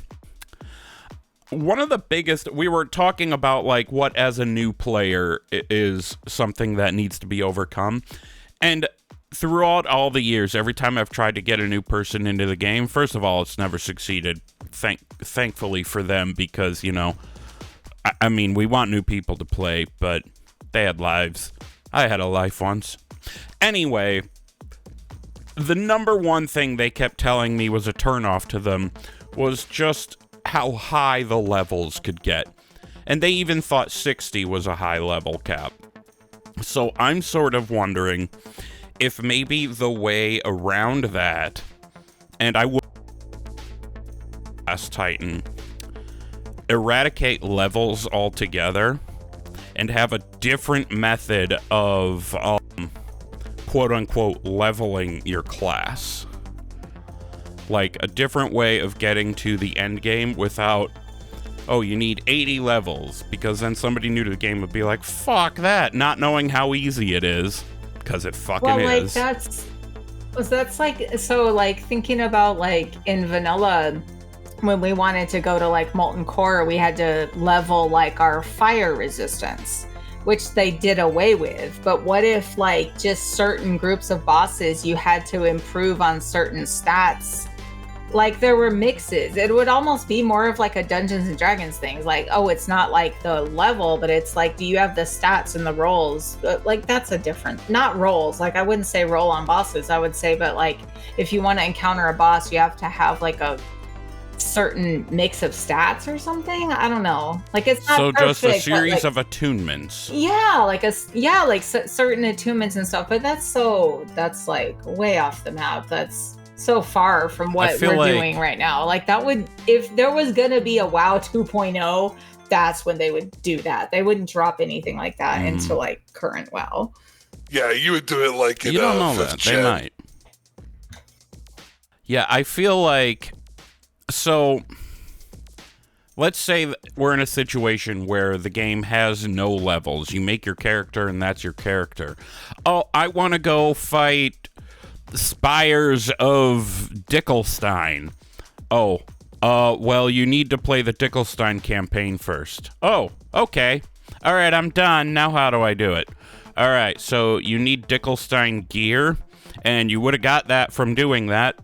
B: One of the biggest, we were talking about like what as a new player is something that needs to be overcome. And throughout all the years, every time I've tried to get a new person into the game, first of all, it's never succeeded. Thankfully for them, because, you know, I mean, we want new people to play, but they had lives. I had a life once. Anyway, the number one thing they kept telling me was a turnoff to them was just how high the levels could get. And they even thought 60 was a high level cap. So I'm sort of wondering if maybe the way around that, and I last Titan, eradicate levels altogether and have a different method of quote-unquote leveling your class. Like a different way of getting to the end game without, oh, you need 80 levels, because then somebody new to the game would be like, fuck that, not knowing how easy it is, because it fucking is.
D: That's like, so like thinking about like in vanilla, when we wanted to go to like molten core, we had to level like our fire resistance, which they did away with. But what if like just certain groups of bosses you had to improve on certain stats? Like there were mixes. It would almost be more of like a Dungeons and Dragons thing. Like, oh, it's not like the level, but it's like, do you have the stats and the rolls? Like that's a different, not rolls. Like I wouldn't say roll on bosses. I would say, but like if you want to encounter a boss, you have to have like a certain mix of stats or something. I don't know. Like it's not
B: so
D: perfect,
B: just a series
D: like,
B: of attunements.
D: Yeah, like certain attunements and stuff. But that's like way off the map. That's so far from what we're doing right now. Like that would, if there was gonna be a WoW 2.0, that's when they would do that. They wouldn't drop anything like that into like current WoW.
C: Yeah, you would do it like in
B: you don't know that.
C: gen.
B: They might. Yeah, I feel like, so let's say we're in a situation where the game has no levels. You make your character and that's your character. Oh, I want to go fight Spires of Dickelstein. Oh, well, you need to play the Dickelstein campaign first. Oh, okay. All right, I'm done. Now how do I do it? All right, so you need Dickelstein gear, and you would have got that from doing that.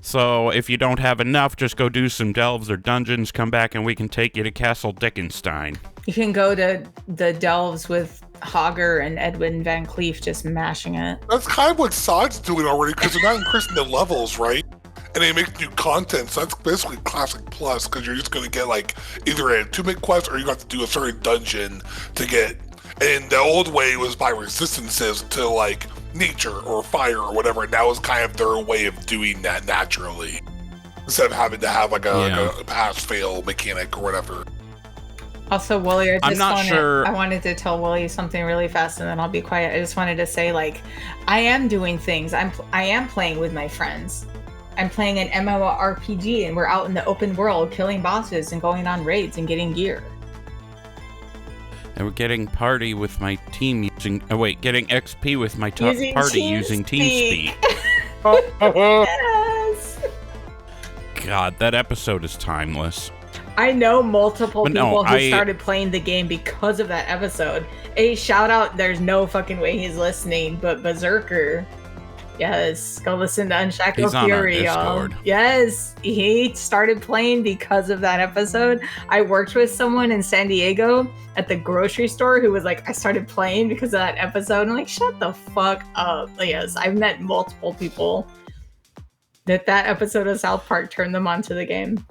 B: So if you don't have enough, just go do some delves or dungeons, come back, and we can take you to Castle Dickenstein.
D: You can go to the delves with Hogger and Edwin Van Cleef just mashing it.
C: That's kind of what Sod's doing already, because they're not increasing the levels, right? And they make new content, so that's basically Classic Plus, because you're just going to get like either an attunement quest or you got to do a certain dungeon to get. And the old way was by resistances to like nature or fire or whatever, and that was kind of their way of doing that naturally, instead of having to have like a pass-fail mechanic or whatever.
D: Also, Wooly, I wanted to tell Wooly something really fast, and then I'll be quiet. I just wanted to say, like, I am doing things. I am playing with my friends. I'm playing an MMORPG, and we're out in the open world killing bosses and going on raids and getting gear.
B: And we're getting party with my team using... Oh, wait, getting XP with my party using TeamSpeak.
D: Yes!
B: God, that episode is timeless.
D: I know multiple people who started playing the game because of that episode. A shout out, there's no fucking way he's listening, but Berserker. Yes, go listen to Unshackled Fury, y'all. Yes, he started playing because of that episode. I worked with someone in San Diego at the grocery store who was like, I started playing because of that episode. I'm like, shut the fuck up. Yes, I've met multiple people that episode of South Park turned them onto the game.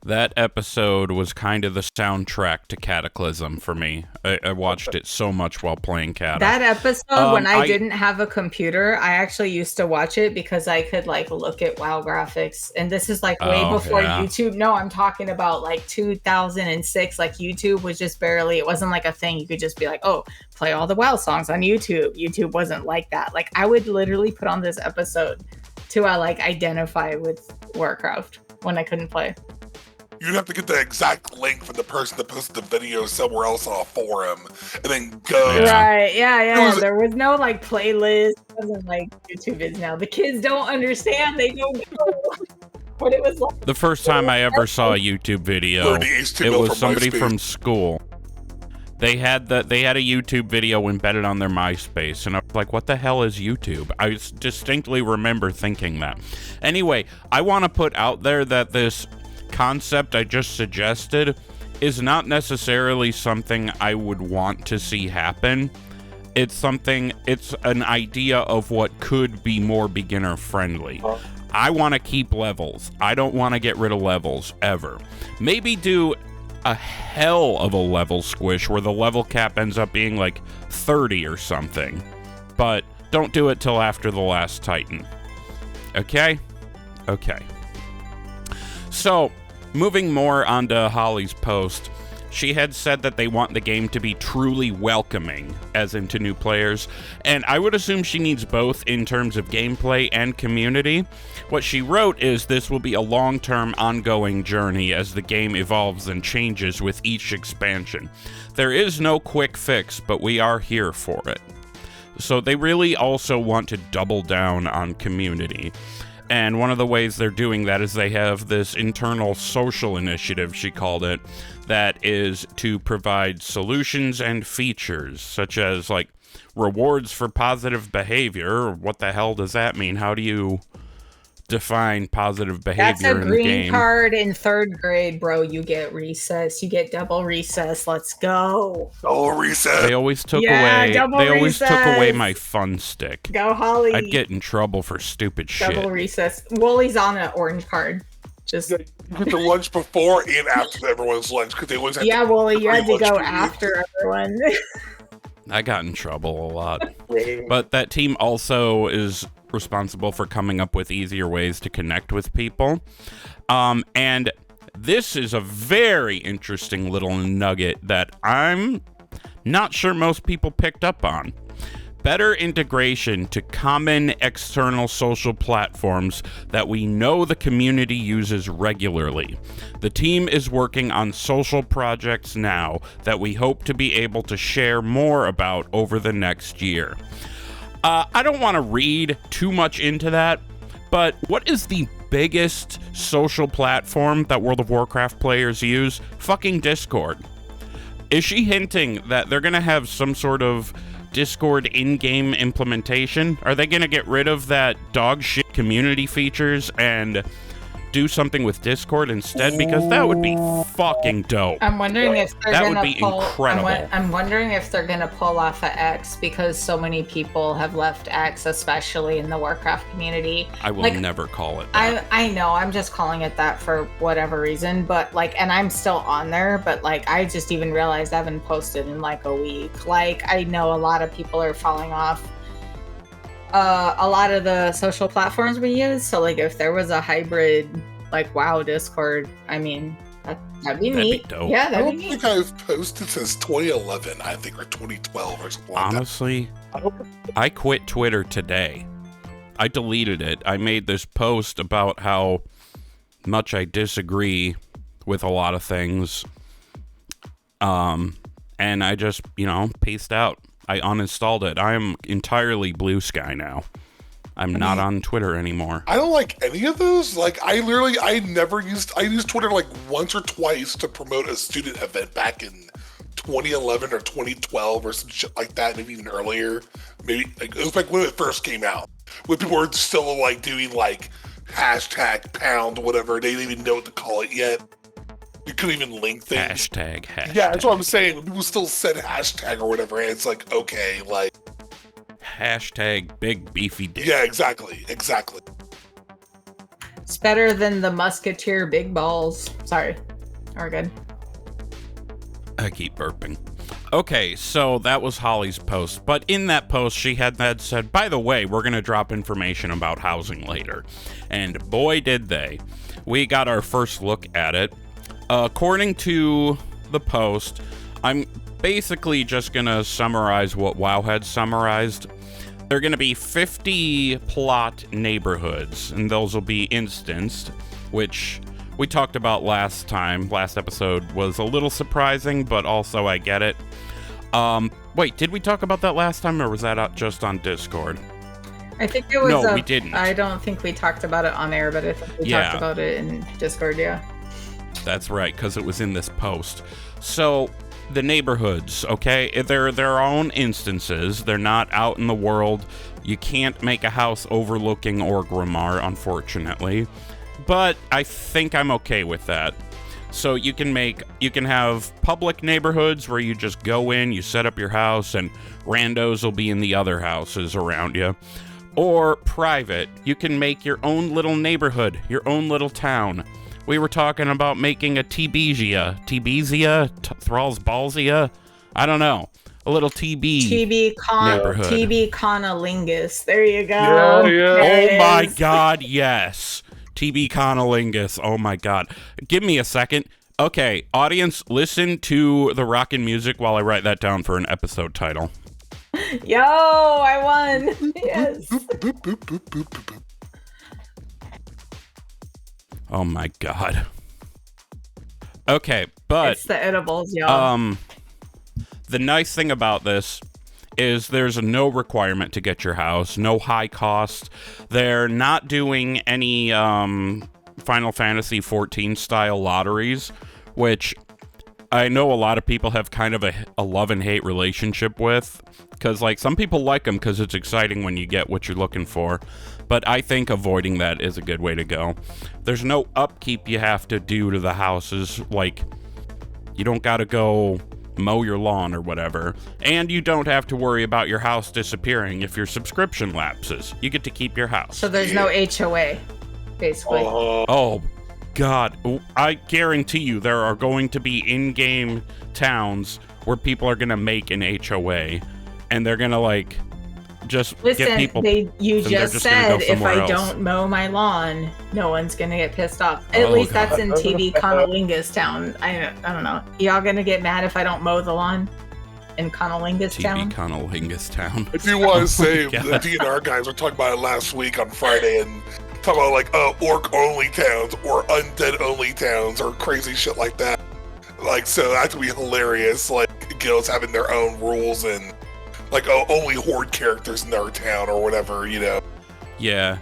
B: That episode was kind of the soundtrack to Cataclysm for me. I watched it so much while playing Cata.
D: That episode, when I didn't have a computer, I actually used to watch it because I could like look at WoW graphics. And this is like way before YouTube. No, I'm talking about like 2006. Like YouTube was just barely, it wasn't like a thing. You could just be like, oh, play all the WoW songs on YouTube. YouTube wasn't like that. Like I would literally put on this episode to like identify with Warcraft when I couldn't play.
C: You'd have to get the exact link from the person that posted the video somewhere else on a forum, and then go.
D: Right, yeah. There was no like playlist. It wasn't like YouTube is now. The kids don't understand. They don't know what it was like.
B: The first time I ever saw a YouTube video, it was somebody from school. They had a YouTube video embedded on their MySpace, and I was like, what the hell is YouTube? I distinctly remember thinking that. Anyway, I want to put out there that this concept I just suggested is not necessarily something I would want to see happen. It's an idea of what could be more beginner friendly. I want to keep levels. I don't want to get rid of levels ever. Maybe do a hell of a level squish where the level cap ends up being like 30 or something. But don't do it till after the last Titan. Okay? Okay. So, moving more onto Holly's post, she had said that they want the game to be truly welcoming, as into new players, and I would assume she needs both in terms of gameplay and community. What she wrote is this will be a long-term, ongoing journey as the game evolves and changes with each expansion. There is no quick fix, but we are here for it. So they really also want to double down on community. And one of the ways they're doing that is they have this internal social initiative, she called it, that is to provide solutions and features, such as, like, rewards for positive behavior. What the hell does that mean? How do you define positive behavior in the game?
D: That's a green card in 3rd grade, bro. You get recess. You get double recess. Let's go.
C: Oh, recess.
B: They always took away. They always took away my fun stick.
D: Go, Holly.
B: I'd get in trouble for stupid shit.
D: Double recess. Woolie's on an orange card. Just
C: you get the lunch before and after everyone's lunch because they always have
D: Woolie, you had to go after everyone.
B: I got in trouble a lot. But that team also is responsible for coming up with easier ways to connect with people. And this is a very interesting little nugget that I'm not sure most people picked up on. Better integration to common external social platforms that we know the community uses regularly. The team is working on social projects now that we hope to be able to share more about over the next year. I don't want to read too much into that, but what is the biggest social platform that World of Warcraft players use? Fucking Discord. Is she hinting that they're going to have some sort of Discord in-game implementation? Are they going to get rid of that dog shit community features and do something with Discord instead? Because that would be fucking dope.
D: I'm wondering if they're
B: that
D: gonna
B: would be
D: pull,
B: incredible.
D: I'm wondering if they're gonna pull off of X because so many people have left X, especially in the Warcraft community.
B: I will never call it that.
D: I know, I'm just calling it that for whatever reason, but like, and I'm still on there, but like, I just even realized I haven't posted in like a week. Like, I know a lot of people are falling off a lot of the social platforms we use. So like, if there was a hybrid, like WoW Discord, I mean, that'd be neat.
B: Be dope.
D: Yeah,
C: I don't think I've posted since 2011, I think, or 2012 or something like
B: Honestly,
C: that.
B: I quit Twitter today. I deleted it. I made this post about how much I disagree with a lot of things. And I just, paced out. I uninstalled it. I am entirely Blue Sky now. I'm not on Twitter anymore.
C: I don't like any of those. Like, I used Twitter like once or twice to promote a student event back in 2011 or 2012 or some shit like that, maybe even earlier. Maybe like, it was like when it first came out, when people were still like doing like hashtag pound whatever. They didn't even know what to call it yet. You couldn't even link things.
B: Hashtag.
C: Yeah, that's what I'm saying. When people still said hashtag or whatever, and it's like, okay, like.
B: Hashtag big beefy dick.
C: Yeah, exactly.
D: It's better than the Musketeer big balls. Sorry. We're good.
B: I keep burping. Okay, so that was Holly's post. But in that post, she had said, by the way, we're going to drop information about housing later. And boy, did they. We got our first look at it. According to the post, I'm basically just going to summarize what WoW had summarized. There are going to be 50 plot neighborhoods, and those will be instanced, which we talked about last time. Last episode was a little surprising, but also I get it. Wait, did we talk about that last time, or was that just on Discord?
D: I think it was.
B: No, we didn't.
D: I don't think we talked about it on air, but I think we talked about it in Discord, yeah.
B: That's right, because it was in this post. So, the neighborhoods, okay? They're their own instances. They're not out in the world. You can't make a house overlooking Orgrimmar, unfortunately. But I think I'm okay with that. So you can have public neighborhoods where you just go in, you set up your house, and randos will be in the other houses around you. Or private, you can make your own little neighborhood, your own little town. We were talking about making a Thrall's Ballsia? I don't know. A little neighborhood.
D: TB Conalingus. There you go.
C: Yeah.
B: Oh my god, yes. TB Conolingus. Oh my god. Give me a second. Okay, audience, listen to the rockin' music while I write that down for an episode title.
D: Yo, I won. Yes.
C: Boop, boop, boop, boop, boop, boop.
B: Oh my god. Okay, but
D: It's the edibles, y'all.
B: the nice thing about this is there's no requirement to get your house, no high cost. They're not doing any Final Fantasy 14 style lotteries, which I know a lot of people have kind of a love and hate relationship with, because like some people like them because it's exciting when you get what you're looking for, but I think avoiding that is a good way to go. There's no upkeep you have to do to the houses, like you don't gotta go mow your lawn or whatever, and you don't have to worry about your house disappearing if your subscription lapses. You get to keep your house.
D: So there's no HOA, basically.
B: Oh god, I guarantee you there are going to be in-game towns where people are gonna make an HOA and they're gonna like just
D: Listen,
B: get people
D: you
B: and they're
D: just
B: just gonna go
D: said if
B: somewhere
D: I
B: else.
D: don't mow my lawn, no one's gonna get pissed off. At
B: Oh,
D: least
B: God.
D: that's in TV Conolingus Town. I don't know. Y'all gonna get mad if I don't mow the lawn in Conolingus
B: TB
D: Town?
B: Conolingus Town.
C: If you want to say
B: God.
C: the DNR guys were talking about it last week on Friday and talking about like orc only towns or undead only towns or crazy shit like that. Like, so that would be hilarious. Like guilds having their own rules and like only horde characters in their town or whatever, you know.
B: Yeah.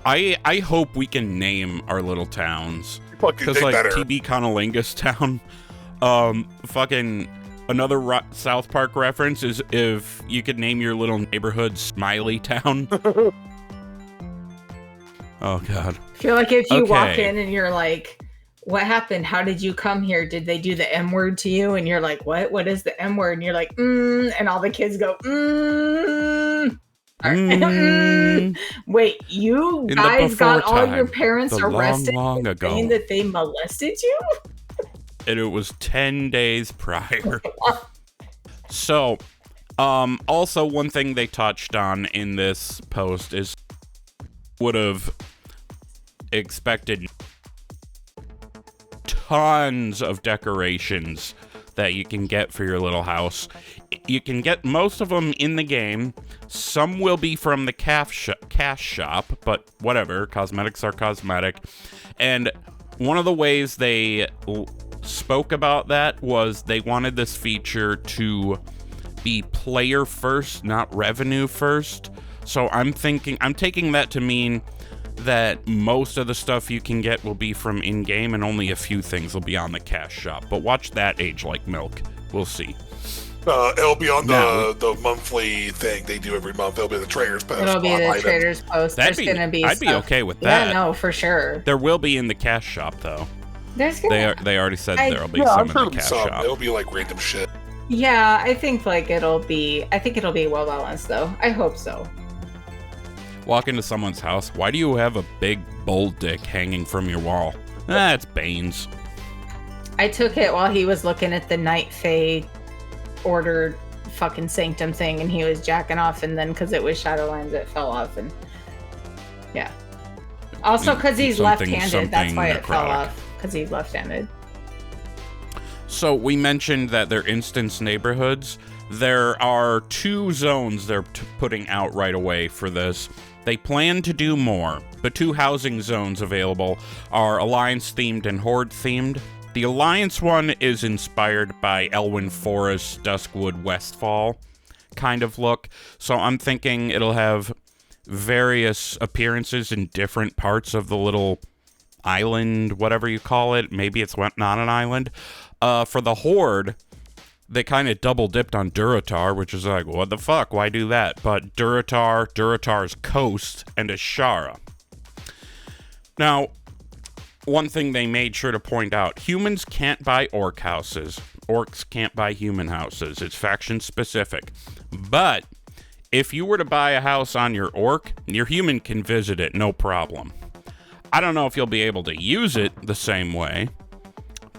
B: I hope we can name our little towns.
C: Fucking
B: Because
C: they
B: like
C: better.
B: TB Conolingus Town, fucking another South Park reference is if you could name your little neighborhood Smiley Town. Oh god.
D: I feel like if you walk
B: Okay.
D: in and you're like, what happened? How did you come here? Did they do the M word to you? And you're like, what? What is the M word? And you're like, and all the kids go, Wait, you
B: In the
D: guys got
B: before
D: all your
B: time,
D: parents
B: the
D: arrested
B: long
D: for
B: ago.
D: saying that they molested you?
B: And it was 10 days prior. So, also one thing they touched on in this post is would have expected tons of decorations that you can get for your little house. You can get most of them in the game. Some will be from the cash shop, but whatever, cosmetics are cosmetic. And one of the ways they spoke about that was they wanted this feature to be player first, not revenue first. So I'm taking that to mean that most of the stuff you can get will be from in-game and only a few things will be on the cash shop. But watch that age like milk. We'll see.
C: It'll be on
B: No.
C: the monthly thing they do every month. It'll be the trader's post.
D: It'll be the
C: item.
D: trader's post.
B: I'd
D: There's gonna be
B: be
D: stuff.
B: okay with that.
D: Yeah, no, for sure.
B: There will be in the cash shop though.
D: There's gonna.
B: They already said there'll be
C: Yeah,
B: some
C: I'm
B: in
C: sure
B: the
C: it'll be
B: cash
C: some.
B: shop.
C: It'll be like random shit.
D: Yeah, I think like it'll be well balanced though. I hope so.
B: Walk into someone's house. Why do you have a big bull dick hanging from your wall? It's Bane's.
D: I took it while he was looking at the Night Fae ordered fucking Sanctum thing, and he was jacking off, and then because it was Shadowlands, it fell off, and yeah. Also, because he's
B: Something-
D: left-handed, that's why it fell
B: necrotic.
D: off. Because he's left-handed.
B: So we mentioned that they're instance neighborhoods. There are 2 zones they're putting out right away for this. They plan to do more. The 2 housing zones available are Alliance-themed and Horde-themed. The Alliance one is inspired by Elwyn Forest, Duskwood, Westfall kind of look. So I'm thinking it'll have various appearances in different parts of the little island, whatever you call it. Maybe it's not an island. For the Horde, they kind of double dipped on Durotar, which is like, what the fuck? Why do that? But Durotar's Coast, and Ashara. Now, one thing they made sure to point out, humans can't buy orc houses. Orcs can't buy human houses. It's faction specific. But if you were to buy a house on your orc, your human can visit it, no problem. I don't know if you'll be able to use it the same way,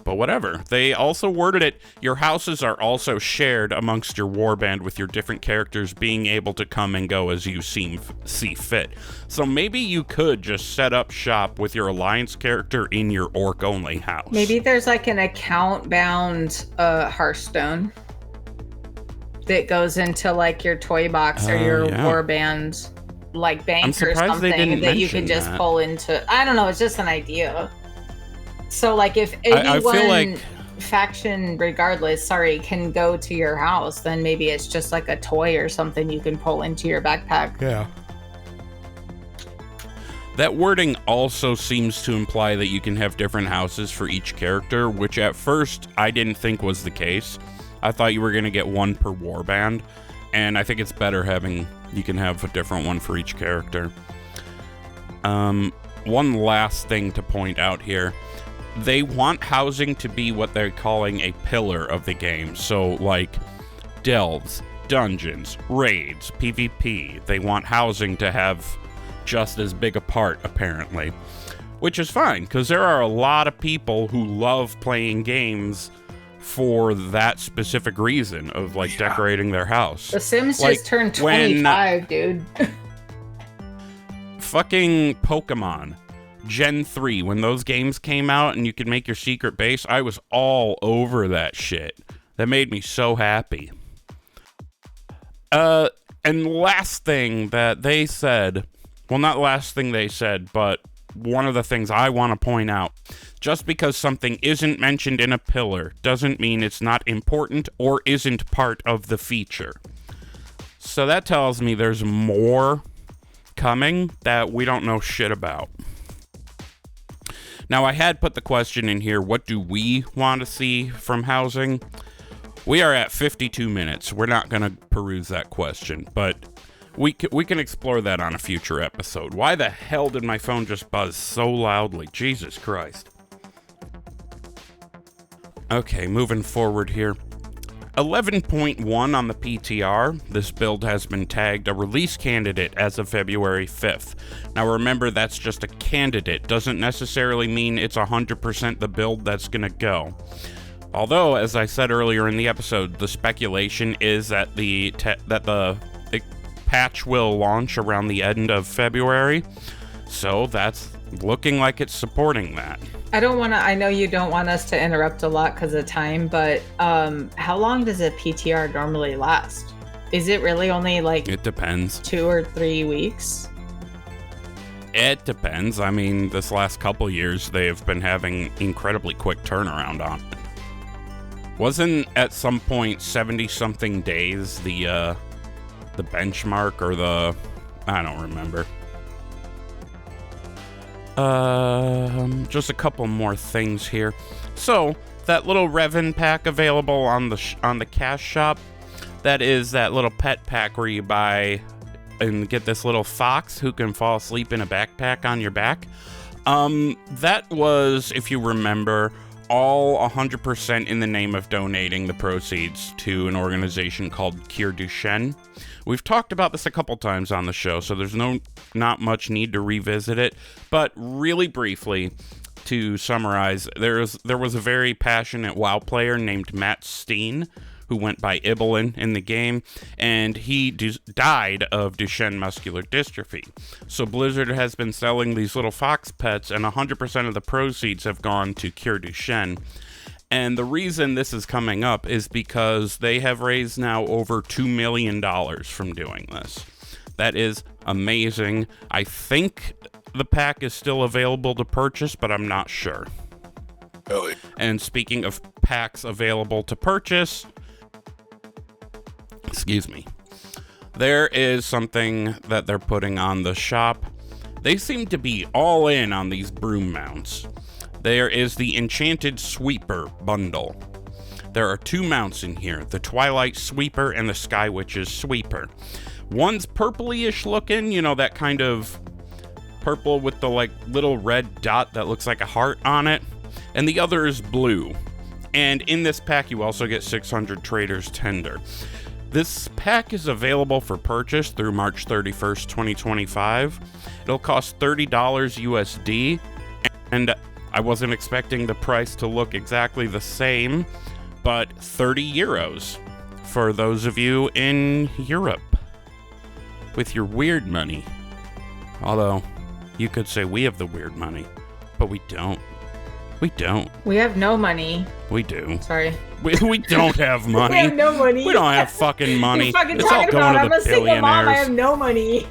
B: But whatever. They also worded it, your houses are also shared amongst your warband, with your different characters being able to come and go as you see fit. So maybe you could just set up shop with your Alliance character in your orc-only house.
D: Maybe there's like an account-bound Hearthstone that goes into like your toy box or your warband like bank or something that you can just pull into. I don't know, it's just an idea. So like if
B: I feel like
D: faction regardless, can go to your house, then maybe it's just like a toy or something you can pull into your backpack.
B: Yeah. That wording also seems to imply that you can have different houses for each character, which at first I didn't think was the case. I thought you were going to get one per warband, and I think it's better you can have a different one for each character. One last thing to point out here. They want housing to be what they're calling a pillar of the game. So, like, delves, dungeons, raids, PvP. They want housing to have just as big a part, apparently. Which is fine, because there are a lot of people who love playing games for that specific reason of, like, decorating their house.
D: The Sims just turned 25, dude.
B: Fucking Pokemon. Gen 3, when those games came out and you could make your secret base, I was all over that shit. That made me so happy. And last thing that they said, well, not last thing they said, but one of the things I want to point out, just because something isn't mentioned in a pillar doesn't mean it's not important or isn't part of the feature. So that tells me there's more coming that we don't know shit about. Now, I had put the question in here, what do we want to see from housing? We are at 52 minutes. We're not going to peruse that question, but we can explore that on a future episode. Why the hell did my phone just buzz so loudly? Jesus Christ. Okay, moving forward here. 11.1 on the PTR, this build has been tagged a release candidate as of February 5th. Now remember, that's just a candidate, doesn't necessarily mean it's 100% the build that's gonna go. Although, as I said earlier in the episode, the speculation is that the patch will launch around the end of February, so that's looking like it's supporting that.
D: I know you don't want us to interrupt a lot because of time, but how long does a PTR normally last? Is it really only like...
B: It depends.
D: 2 or 3 weeks?
B: It depends. I mean, this last couple years, they've been having incredibly quick turnaround on it. Wasn't at some point 70-something days the benchmark or the... I don't remember. Just a couple more things here. So, that little Revan pack available on the cash shop, that is that little pet pack where you buy and get this little fox who can fall asleep in a backpack on your back. That was, if you remember, all 100% in the name of donating the proceeds to an organization called Cure Duchenne. We've talked about this a couple times on the show, so there's not much need to revisit it. But really briefly, to summarize, there was a very passionate WoW player named Matt Steen, who went by Ibelin in the game, and he died of Duchenne muscular dystrophy. So Blizzard has been selling these little fox pets, and 100% of the proceeds have gone to Cure Duchenne. And the reason this is coming up is because they have raised now over $2 million from doing this. That is amazing. I think the pack is still available to purchase, but I'm not sure.
C: Really?
B: And speaking of packs available to purchase, excuse me, there is something that they're putting on the shop. They seem to be all in on these broom mounts. There is the Enchanted Sweeper bundle. There are 2 mounts in here, the Twilight Sweeper and the Sky Witch's Sweeper. One's purpley-ish looking, you know, that kind of purple with the like little red dot that looks like a heart on it. And the other is blue. And in this pack, you also get 600 Trader's Tender. This pack is available for purchase through March 31st, 2025. It'll cost $30 USD. And I wasn't expecting the price to look exactly the same, but 30 euros for those of you in Europe with your weird money. Although, you could say we have the weird money, but we don't. We don't.
D: We have no money.
B: We do.
D: Sorry.
B: We don't have money.
D: We have no money.
B: We don't have fucking money.
D: You're fucking
B: It's all
D: talking
B: going
D: about
B: to the
D: I'm a single mom. I have
B: billionaires.
D: no money.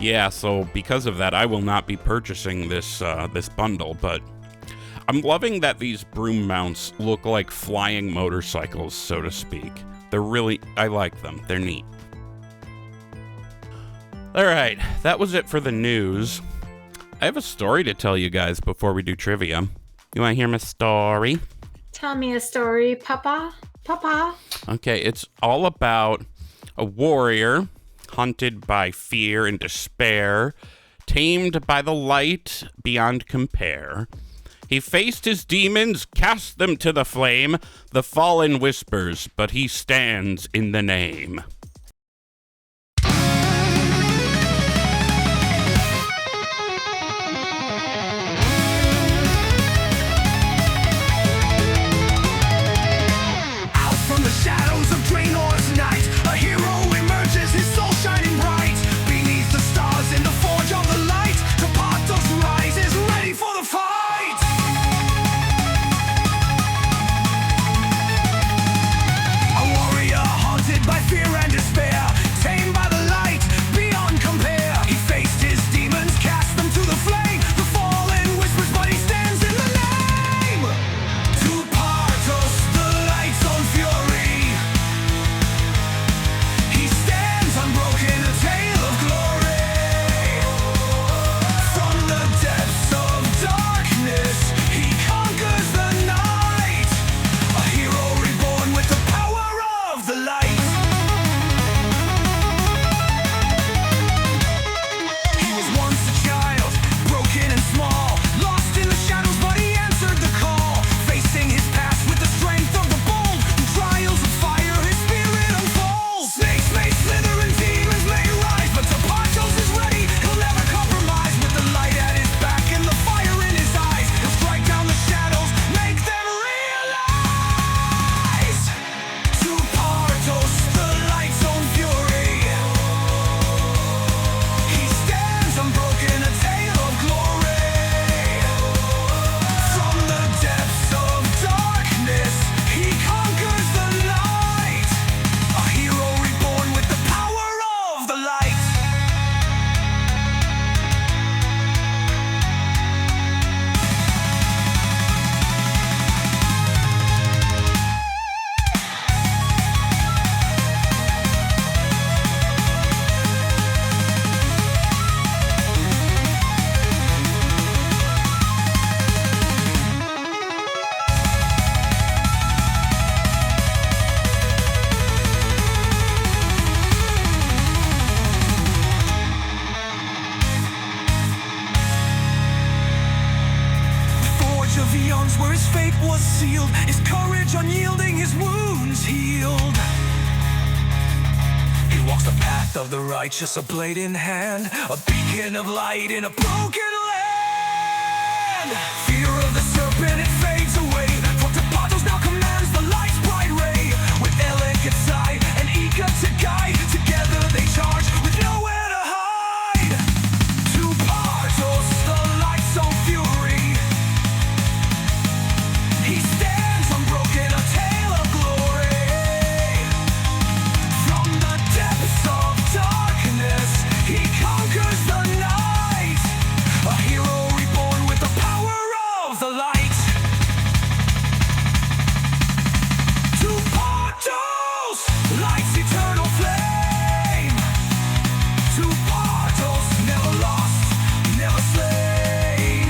B: Yeah, so because of that, I will not be purchasing this this bundle, but I'm loving that these broom mounts look like flying motorcycles, so to speak. They're really, I like them. They're neat. All right, that was it for the news. I have a story to tell you guys before we do trivia. You want to hear my story?
D: Tell me a story, Papa. Papa.
B: Okay, it's all about a warrior hunted by fear and despair, tamed by the light beyond compare. He faced his demons, cast them to the flame. The fallen whispers, but he stands in the name.
F: Shadows of Draenor's night, a hero emerges, his soul shining bright. Beneath the stars in the forge of the light, Tapatos rises, ready for the fight. A warrior haunted by fear and despair, tamed by the light beyond compare. He faced his demons, cast them to the flame. The fallen whispers, but he stands in the name. Tapatos, the light's own fury. Unbroken, a tale of glory. From the depths of darkness, he conquers the night. A hero reborn with the power of the light. He was once a child, broken and small, lost in the shadows, but he answered the call. Facing his past with the strength of the bold, through trials of fire, his spirit unfolds. Snakes may slither and demons may rise, but Tapatos is ready. He'll never compromise. With the light at his back and the fire in his eyes, he'll strike down the shadows, make them realize. Tapatos, the light's own fury. He stands unbroken, a tale of glory. From the depths of darkness, he conquers the light. A hero reborn with the power of the light. Forge of eons where his fate was sealed, his courage unyielding, his wounds healed. He walks the path of the righteous, a blade in hand, a beacon of light in a broken land. Fear of the serpent, it fades away, for Tapatos now commands the light's bright ray. With Elec at side and Ika to guide, together they charge with nowhere to hide. Tapatos, the light's own fury. He stands unbroken, a tale of glory. From the depths of darkness, he conquers the night. A hero reborn with the power of the light. Tapatos, light's eternal flame. Tapatos, never lost, never slain.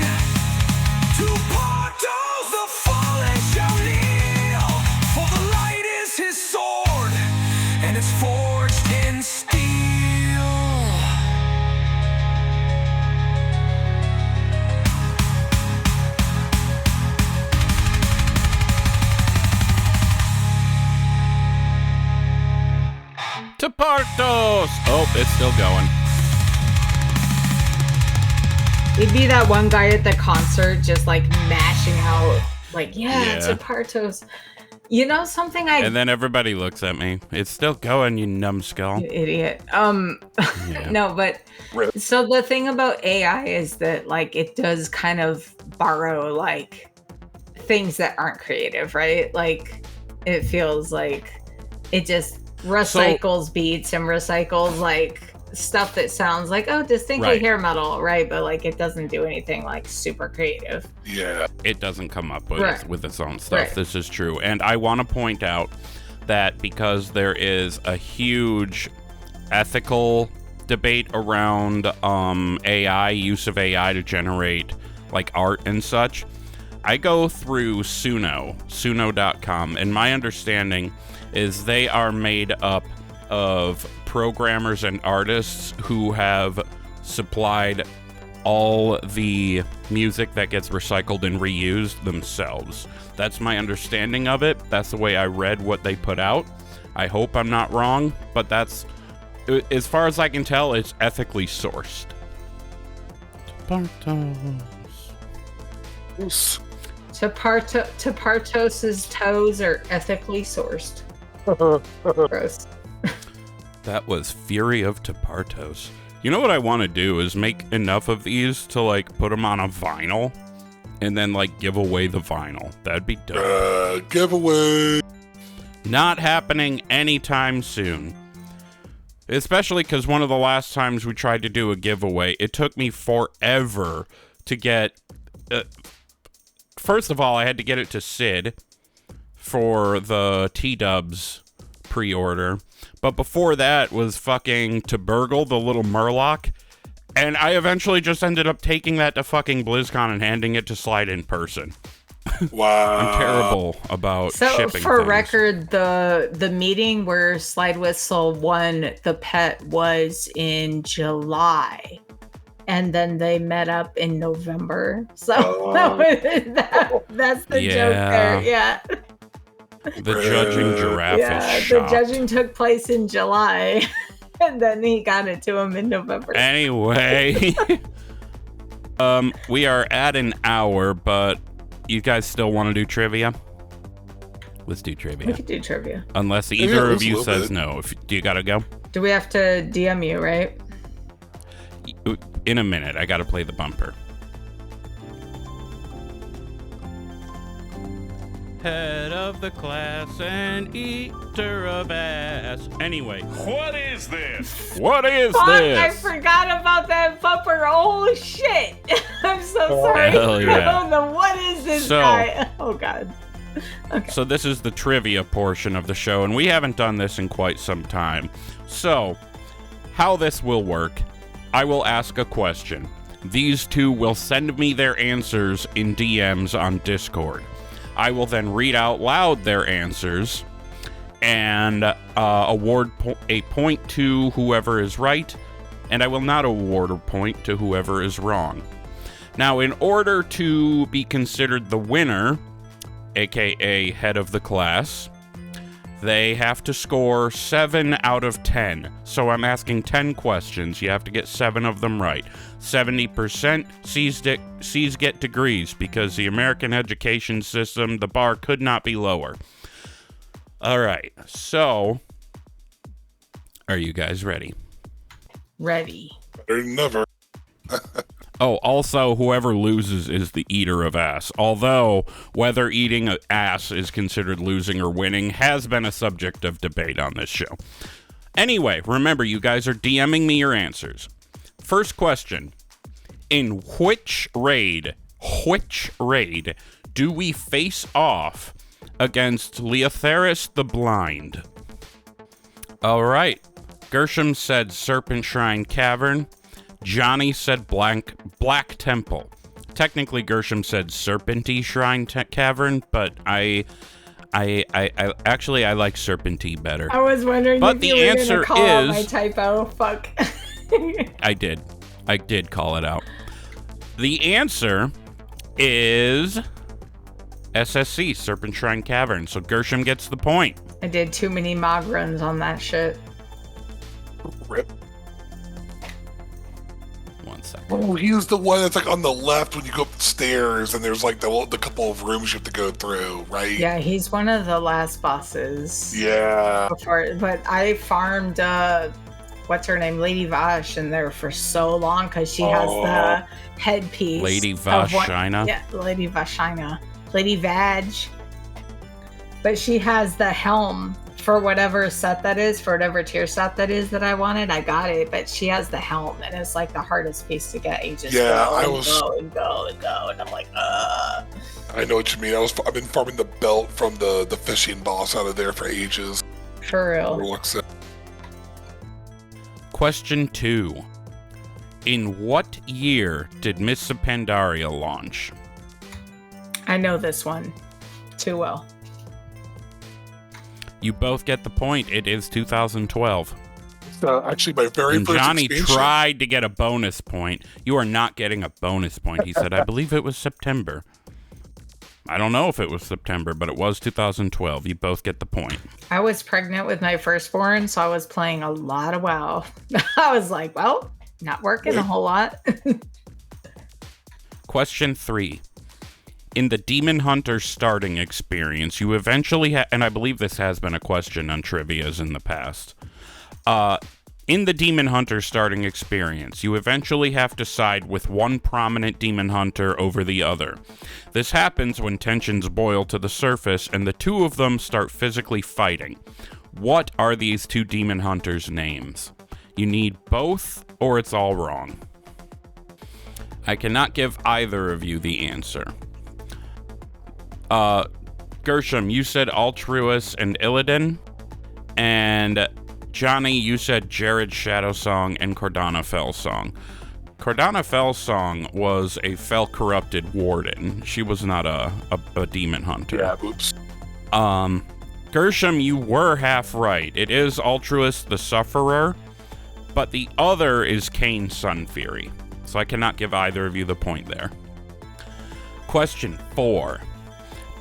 F: Tapatos, the fallen shall kneel, for the light is his sword, and it's forged in steel.
B: Tapatos! Oh, it's still going.
D: He'd be that one guy at the concert just like mashing out, like, yeah. It's a Partos. You know something
B: And then everybody looks at me. It's still going, you numbskull.
D: You idiot. No, but so the thing about AI is that like it does kind of borrow like things that aren't creative, right? Like it feels like it just recycles beats and recycles like stuff that sounds like, oh, distinctly hair metal, right? But like it doesn't do anything like super creative.
C: Yeah.
B: It doesn't come up with its own stuff. This is true. And I want to point out that because there is a huge ethical debate around AI, use of AI to generate like art and such, I go through Suno.com, and my understanding is they are made up of programmers and artists who have supplied all the music that gets recycled and reused themselves. That's my understanding of it. That's the way I read what they put out. I hope I'm not wrong, but that's, as far as I can tell, it's ethically sourced.
D: Tepartos's toes are ethically sourced. Gross.
B: That was Fury of Tepartos. You know what I want to do is make enough of these to like put them on a vinyl and then like give away the vinyl. That'd be dope.
C: Giveaway.
B: Not happening anytime soon. Especially because one of the last times we tried to do a giveaway, it took me forever to get... first of all, I had to get it to Sid for the T-Dubs pre-order. But before that was fucking to Burgle, the little Murloc. And I eventually just ended up taking that to fucking BlizzCon and handing it to Slide in person.
C: Wow.
B: I'm terrible about shipping
D: for
B: things.
D: record, the meeting where Slide Whistle won the pet was in July. And then they met up in November. So that's the joke there. Yeah.
B: The judging giraffe is shocked.
D: The judging took place in July. And then he got it to him in November.
B: Anyway. We are at an hour, but you guys still want to do trivia? Let's do trivia.
D: We could do trivia.
B: Unless either of you says no. Do you gotta go?
D: Do we have to DM you, right?
B: In a minute. I gotta play the bumper. Head of the class and eater of ass. Anyway.
F: What is this?
B: What is
D: Fuck,
B: this?
D: I forgot about that bumper. Oh shit. I'm so sorry.
B: Hell yeah.
D: I don't know what is this guy. Oh god. Okay.
B: So this is the trivia portion of the show, and we haven't done this in quite some time. So, how this will work, I will ask a question. These two will send me their answers in DMs on Discord. I will then read out loud their answers and award a point to whoever is right, and I will not award a point to whoever is wrong. Now, in order to be considered the winner, aka head of the class, they have to score 7 out of 10. So I'm asking 10 questions. You have to get 7 of them right. 70% C's get degrees because the American education system, the bar could not be lower. All right. So, are you guys ready?
D: Ready.
C: Better than never.
B: Oh, also, whoever loses is the eater of ass. Although, whether eating ass is considered losing or winning has been a subject of debate on this show. Anyway, remember, you guys are DMing me your answers. First question. In which raid do we face off against Leotheris the Blind? All right. Gershom said Serpent Shrine Cavern. Johnnie said Black Temple. Technically, Gershom said Serpenty Shrine Cavern, but I actually like Serpenty better.
D: I was wondering
B: but
D: if
B: the
D: you were
B: answer
D: gonna call out my
B: is
D: typo. Fuck.
B: I did call it out. The answer is SSC, Serpent Shrine Cavern. So Gershom gets the point.
D: I did too many Mog runs on that shit.
C: Rip.
B: 1 second.
C: Oh, he's the one that's like on the left when you go up the stairs, and there's like the couple of rooms you have to go through, right?
D: Yeah, he's one of the last bosses.
C: Yeah.
D: But I farmed what's her name, Lady Vash, in there for so long because she has the headpiece.
B: Lady Vashina?
D: Yeah, Lady Vashina. Lady Vag. But she has the helm for whatever set that is, for whatever tier set that is that I wanted. I got it, but she has the helm, and it's like the hardest piece to get. You just go and go, and I'm like,
C: I know what you mean. I've been farming the belt from the fishing boss out of there for ages.
D: For real.
B: Question 2. In what year did Miss Pandaria launch?
D: I know this one too well.
B: You both get the point. It is 2012.
C: Actually, my very
B: and
C: first
B: Johnny
C: expansion.
B: tried to get a bonus point. You are not getting a bonus point. He said, I believe it was September. I don't know if it was September, but it was 2012. You both get the point.
D: I was pregnant with my firstborn, so I was playing a lot of WoW. I was like, well, not working a whole lot.
B: Question 3. In the Demon Hunter starting experience, you eventually and I believe this has been a question on Trivias in the past. In the Demon Hunter starting experience, you eventually have to side with one prominent Demon Hunter over the other. This happens when tensions boil to the surface and the two of them start physically fighting. What are these two Demon Hunters' names? You need both, or it's all wrong. I cannot give either of you the answer. Gershom, you said Altruis and Illidan, and Johnny, you said Jared Shadowsong and Cordana Fellsong. Cordana Fellsong was a Fell-corrupted warden. She was not a demon hunter.
C: Yeah, oops.
B: Gershom, you were half right. It is Altruis the Sufferer, but the other is Cain Sunfury. So I cannot give either of you the point there. Question 4.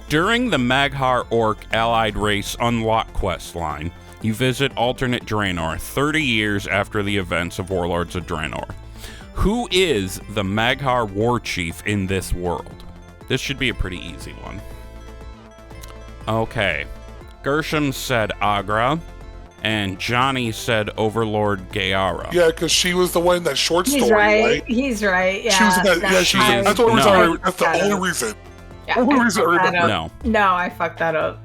B: During the Maghar Orc Allied Race Unlock quest line, you visit alternate Draenor 30 years after the events of Warlords of Draenor. Who is the Maghar war chief in this world? This should be a pretty easy one. Okay. Gershom said Agra, and Johnny said Overlord Gaara.
C: Yeah, because she was the one in that short story,
D: He's right.
C: right?
D: He's right. Yeah.
C: She was in that, that's the only reason. That's the only reason.
D: Yeah,
C: Only reason I remember.
B: No.
D: I fucked that up.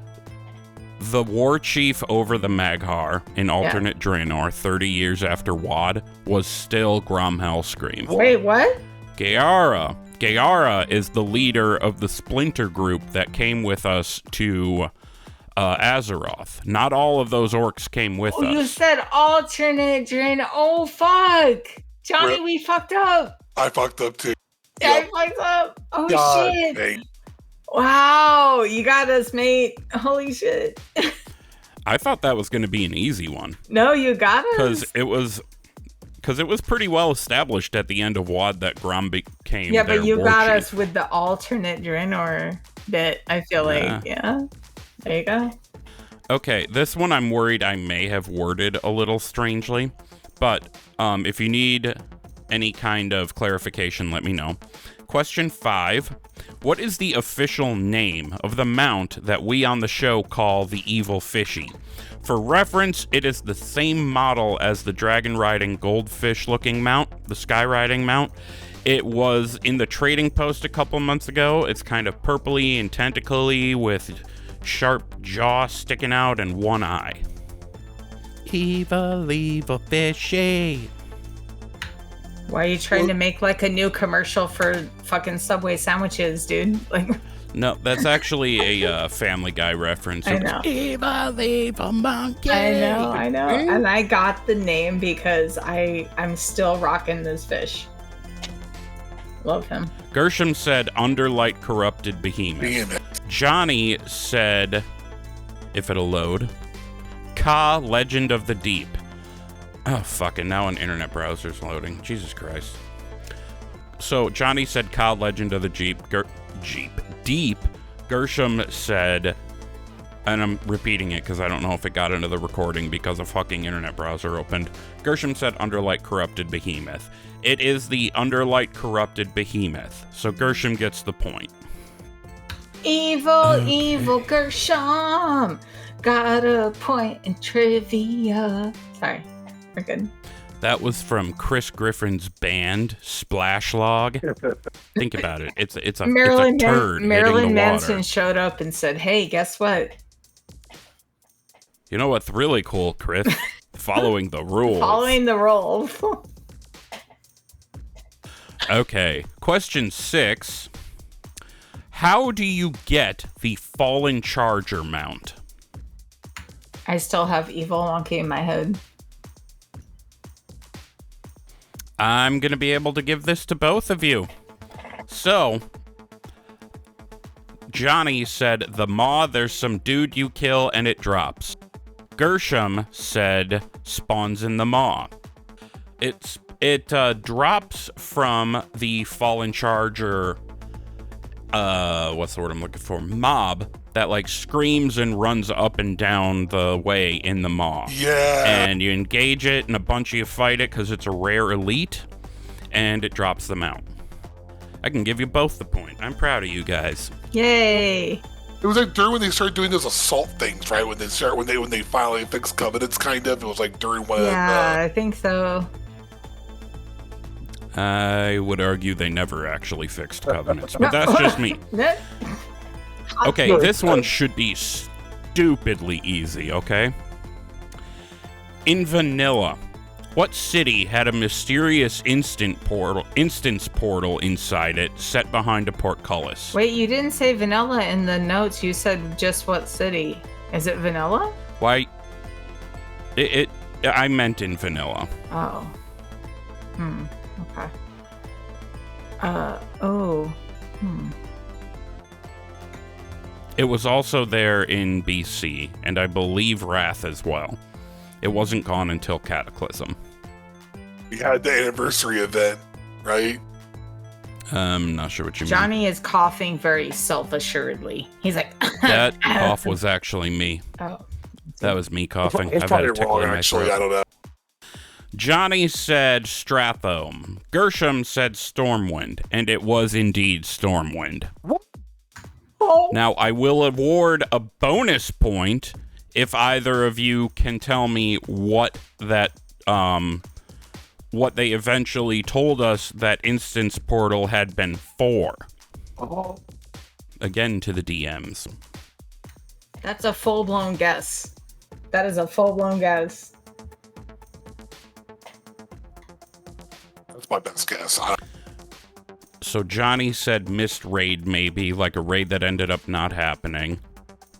B: The war chief over the Maghar in alternate Draenor 30 years after WoD was still Gromhellscream.
D: Wait, what?
B: Gaara. Gaara is the leader of the splinter group that came with us to Azeroth. Not all of those orcs came with us.
D: You said alternate Draenor. Oh, fuck. Johnny,
C: Rip.
D: we fucked up.
C: I fucked up too.
D: Yeah, I fucked up. Oh,
C: God,
D: shit.
C: dang.
D: Wow, you got us, mate. Holy shit.
B: I thought that was going to be an easy one.
D: No, you got us.
B: Because it was pretty well established at the end of WoD that Grom became
D: Yeah,
B: their
D: but you
B: war
D: got
B: chief.
D: us with the alternate Draenor bit, I feel like. Yeah. There you go.
B: Okay, this one I'm worried I may have worded a little strangely, but if you need any kind of clarification, let me know. Question 5. What is the official name of the mount that we on the show call the Evil Fishy? For reference, it is the same model as the dragon-riding goldfish-looking mount, the sky-riding mount. It was in the trading post a couple months ago. It's kind of purpley and tentacly with sharp jaw sticking out and one eye. Evil Fishy.
D: Why are you trying to make like a new commercial for fucking Subway sandwiches, dude? Like,
B: No, that's actually a Family Guy reference.
D: I know.
B: Evil monkey.
D: I know. And I got the name because I'm still rocking this fish. Love him.
B: Gershom said Underlight Corrupted Behemoth.
C: Damn it.
B: Johnny said, if it'll load, Ka Legend of the Deep. Oh, fucking, now an internet browser's loading. Jesus Christ. So, Johnny said Ka Legend of the Deep. Gershom said and I'm repeating it because I don't know if it got into the recording because a fucking internet browser opened. Gershom said Underlight Corrupted Behemoth. It is the Underlight Corrupted Behemoth, so Gershom gets the point.
D: Evil Gershom got a point in trivia. Sorry, we're good.
B: That was from Chris Griffin's band, Splash Log. Think about it. It's a
D: Marilyn
B: turd
D: Marilyn
B: hitting the
D: Manson
B: water.
D: showed up and said, "Hey, guess what?
B: You know what's really cool, Chris? Following the rules.
D: Following the rules."
B: Okay, question 6. How do you get the Fallen Charger mount?
D: I still have Evil Monkey in my head.
B: I'm going to be able to give this to both of you. So, Johnnie said, the maw, there's some dude you kill and it drops. Gershom said, spawns in the maw. It drops from the Fallen Charger, what's the word I'm looking for? Mob that like screams and runs up and down the way in the maw.
C: Yeah.
B: And you engage it, and a bunch of you fight it because it's a rare elite, and it drops them out. I can give you both the point. I'm proud of you guys.
D: Yay!
C: It was like during when they started doing those assault things, right? When they finally fixed covenants, kind of. It was like during one.
D: Yeah, I think so.
B: I would argue they never actually fixed covenants, but that's just me. Okay, this one should be stupidly easy, okay? In vanilla, what city had a mysterious instance portal inside it set behind a portcullis?
D: Wait, you didn't say vanilla in the notes. You said just what city. Is it vanilla?
B: Why? I meant in vanilla.
D: Oh. Okay.
B: It was also there in BC, and I believe Wrath as well. It wasn't gone until Cataclysm.
C: We had the anniversary event, right?
B: Not sure what you mean.
D: Johnnie is coughing very self-assuredly. He's like,
B: That cough was actually me.
D: oh.
B: That was me coughing.
C: It's
B: I've had a
C: probably
B: tickle
C: wrong,
B: in my
C: actually.
B: throat.
C: I don't know.
B: Johnnie said Strathome. Gershom said Stormwind, and it was indeed Stormwind. Now, I will award a bonus point if either of you can tell me what that, what they eventually told us that instance portal had been for. Again, to the DMs.
D: That's a full-blown guess. That is a full-blown guess.
C: That's my best guess.
B: So Johnnie said missed raid, maybe, like a raid that ended up not happening.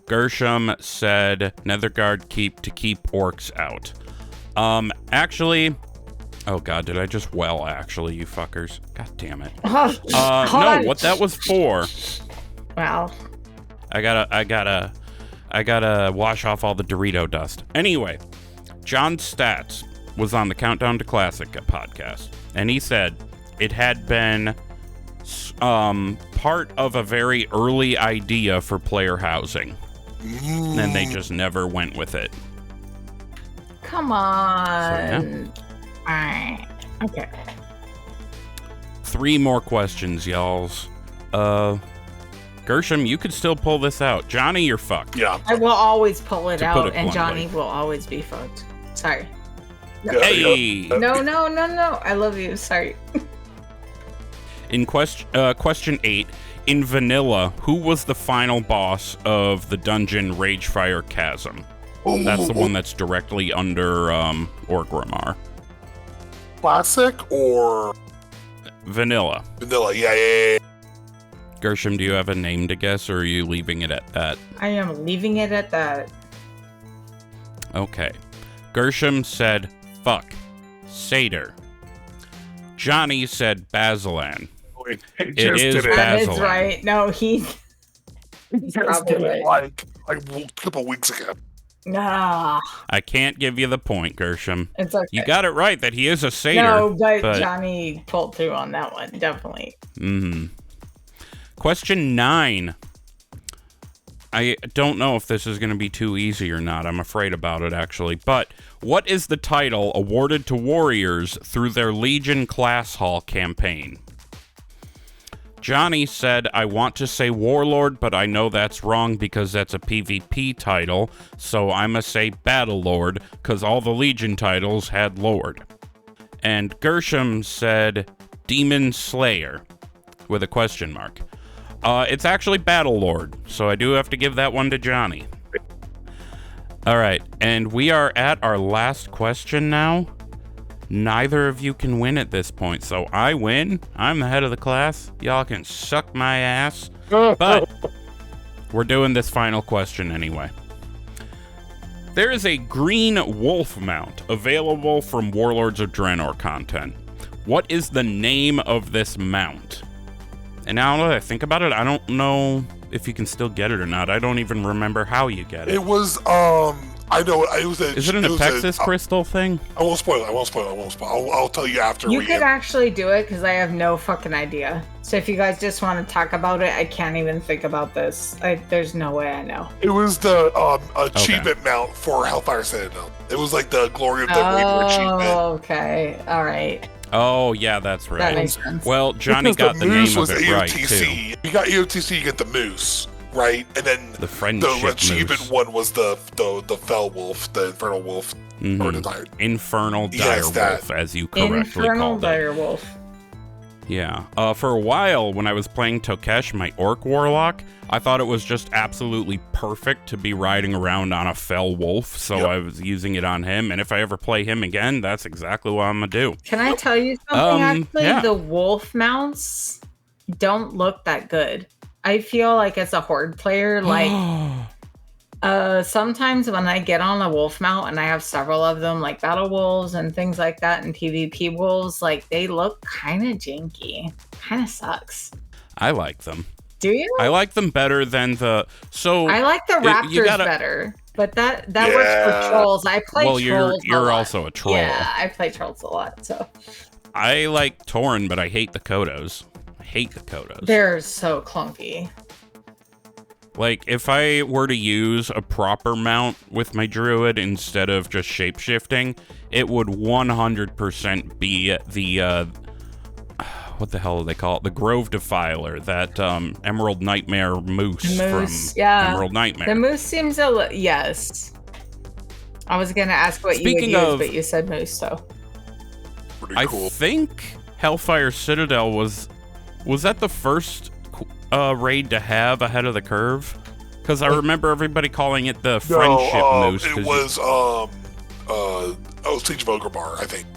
B: Gershom said Netherguard keep to keep orcs out. Actually, oh god, did I just actually, you fuckers? God damn it.
D: Hold
B: No,
D: on.
B: what that was for.
D: Wow.
B: I gotta wash off all the Dorito dust. Anyway, John Stats was on the Countdown to Classic podcast, and he said it had been part of a very early idea for player housing, and they just never went with it.
D: Come on. Alright. Okay.
B: 3 more questions, y'alls. Gershom, you could still pull this out. Johnnie, you're fucked.
C: Yeah.
D: I will always pull it
B: To put
D: out,
B: it
D: and
B: bluntly.
D: Johnnie will always be fucked. Sorry.
B: Hey!
D: No. I love you. Sorry.
B: In question 8, in vanilla, who was the final boss of the dungeon Ragefire Chasm? That's the one that's directly under Orgrimmar.
C: Classic or
B: Vanilla.
C: vanilla? Yeah.
B: Gershom, do you have a name to guess, or are you leaving it at that?
D: I am leaving it at that.
B: Okay. Gershom said, fuck. Satyr. Johnnie said Basilan.
C: It
B: It
C: just
B: is
C: did it.
D: That is
B: Basil.
D: right. No, he.
C: Just
D: Probably
C: did it
D: right.
C: like a couple weeks ago.
D: Nah.
B: I can't give you the point, Gershom.
D: It's okay.
B: You got it right that he is a satyr.
D: No, but Johnnie pulled through on that one. Definitely.
B: Question 9. I don't know if this is going to be too easy or not. I'm afraid about it, actually. But what is the title awarded to warriors through their Legion Class Hall campaign? Johnnie said, I want to say Warlord, but I know that's wrong because that's a PvP title, so I'm going to say Battle Lord, because all the Legion titles had Lord. And Gershom said Demon Slayer, with a question mark. It's actually Battle Lord, so I do have to give that one to Johnnie. All right, and we are at our last question now. Neither of you can win at this point, so I win. I'm the head of the class. Y'all can suck my ass. But we're doing this final question anyway. There is a green wolf mount available from Warlords of Draenor content. What is the name of this mount? And now that I think about it, I don't know if you can still get it or not. I don't even remember how you get it.
C: It was, I know, it was a...
B: Is it an Apexis crystal thing?
C: I won't spoil it, I'll tell you after
D: You could actually do it, because I have no fucking idea. So if you guys just want to talk about it, I can't even think about this. There's no way I know.
C: It was the achievement mount for Hellfire Citadel. It was like the Glory of the Raider achievement.
D: Oh, okay. All right.
B: Oh, yeah, that's right.
D: That makes sense.
B: Well, Johnnie got the name of it right, too.
C: You got EOTC, you get the moose, right? And then
B: the friendship
C: achievement
B: moose.
C: one was the fell wolf, the infernal wolf.
B: Mm-hmm.
C: Or the
B: Infernal Direwolf, as you correctly
D: Infernal
B: called it.
D: Direwolf.
B: Yeah. For a while, when I was playing Tokesh, my Orc Warlock, I thought it was just absolutely perfect to be riding around on a fell wolf, so I was using it on him, and if I ever play him again, that's exactly what I'm gonna do.
D: Can I tell you something, actually?
B: Yeah.
D: The wolf mounts don't look that good. I feel like as a horde player, like... sometimes when I get on a wolf mount and I have several of them, like battle wolves and things like that, and PvP wolves, like they look kind of janky. Kind of sucks.
B: I like them.
D: Do you?
B: I like them better than the... So
D: I like the raptors better, but that works for trolls. I play trolls a lot.
B: You're also a troll.
D: Yeah, I play trolls a lot, so...
B: I like Tauren, but I hate the Kodos. I hate the Kodos.
D: They're so clunky.
B: Like, if I were to use a proper mount with my druid instead of just shape-shifting, it would 100% be the, what the hell do they call it? The Grove Defiler, that Emerald Nightmare moose from Emerald Nightmare.
D: The moose seems yes. I was going to ask what you would use, but you said moose, so.
C: Pretty cool.
B: I think Hellfire Citadel was that the first raid to have ahead of the curve? Because I remember everybody calling it the friendship moose.
C: It was Siege of Ogrebar, I think.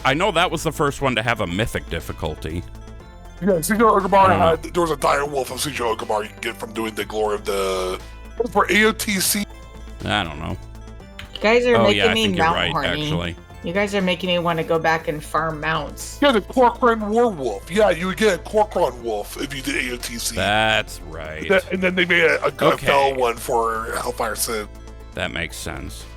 B: I know that was the first one to have a mythic difficulty.
C: Yeah, Siege of Ogrebar there was a dire wolf of Siege of Ogrebar you can get from doing the Glory of the... For AOTC.
B: I don't know.
D: You guys are making me mount
B: right,
D: horny.
B: Actually.
D: You guys are making me want to go back and farm mounts.
C: Yeah, the Corcoran Warwolf. Yeah, you would get a Corcoran Wolf if you did AOTC.
B: That's right.
C: And then they made a fell one for Hellfire Sid.
B: That makes sense.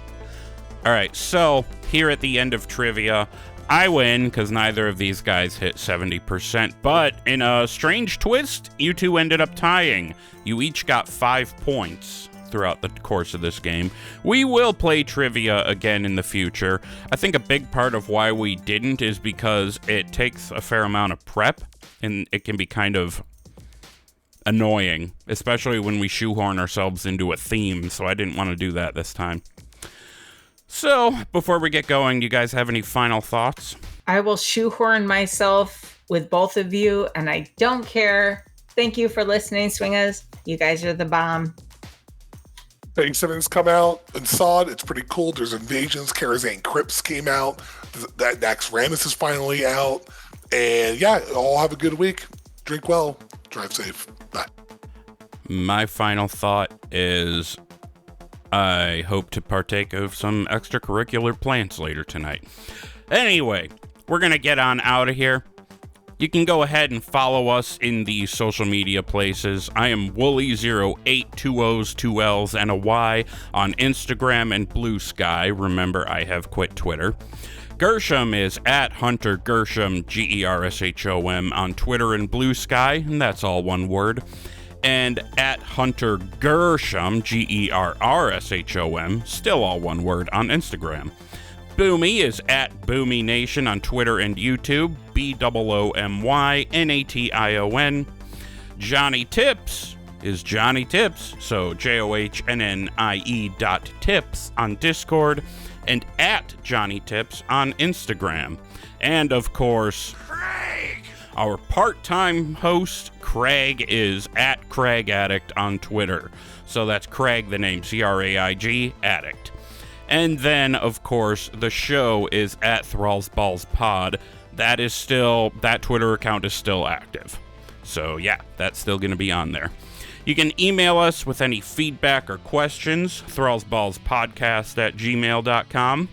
B: All right, so here at the end of trivia, I win because neither of these guys hit 70%. But in a strange twist, you two ended up tying. You each got 5 points throughout the course of this game. We will play trivia again in the future. I think a big part of why we didn't is because it takes a fair amount of prep, and it can be kind of annoying, especially when we shoehorn ourselves into a theme, so I didn't want to do that this time. So, before we get going, do you guys have any final thoughts?
D: I will shoehorn myself with both of you, and I don't care. Thank you for listening, Swingaz. You guys are the bomb.
C: Phase 7's come out and saw it. It's pretty cool. There's Invasions. Karazhan Crypts came out. That Naxxramas is finally out. And yeah, all have a good week. Drink well. Drive safe. Bye.
B: My final thought is I hope to partake of some extracurricular plans later tonight. Anyway, we're going to get on out of here. You can go ahead and follow us in the social media places. I am Wooly08, 2 O's, 2 L's, and a Y on Instagram and Blue Sky. Remember, I have quit Twitter. Gershom is at Hunter Gershom, Gershom, on Twitter and Blue Sky, and that's all one word. and at Hunter Gershom, GERRSHOM, still all one word, on Instagram. Boomy is at Boomy Nation on Twitter and YouTube, BOOMYNATION. Johnnie Tips is Johnnie Tips, so JOHNNIE.tips on Discord, and at Johnnie Tips on Instagram. And of course, Craig! Our part-time host, Craig, is at Craig Addict on Twitter. So that's Craig, the name, CRAIG, Addict. And then, of course, the show is at Thrall's Balls Pod. That Twitter account is still active. So yeah, that's still going to be on there. You can email us with any feedback or questions, thrallsballspodcast@gmail.com.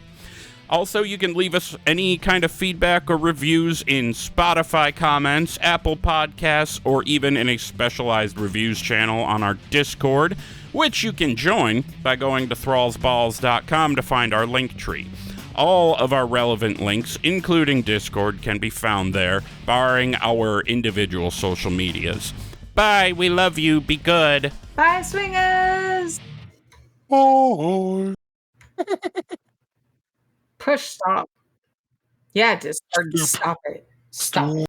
B: Also, you can leave us any kind of feedback or reviews in Spotify comments, Apple Podcasts, or even in a specialized reviews channel on our Discord, which you can join by going to thrallsballs.com to find our link tree. All of our relevant links, including Discord, can be found there, barring our individual social medias. Bye, we love you, be good.
D: Bye, swingers!
C: Oh.
D: Push stop. Yeah, Discord, stop it. Stop it.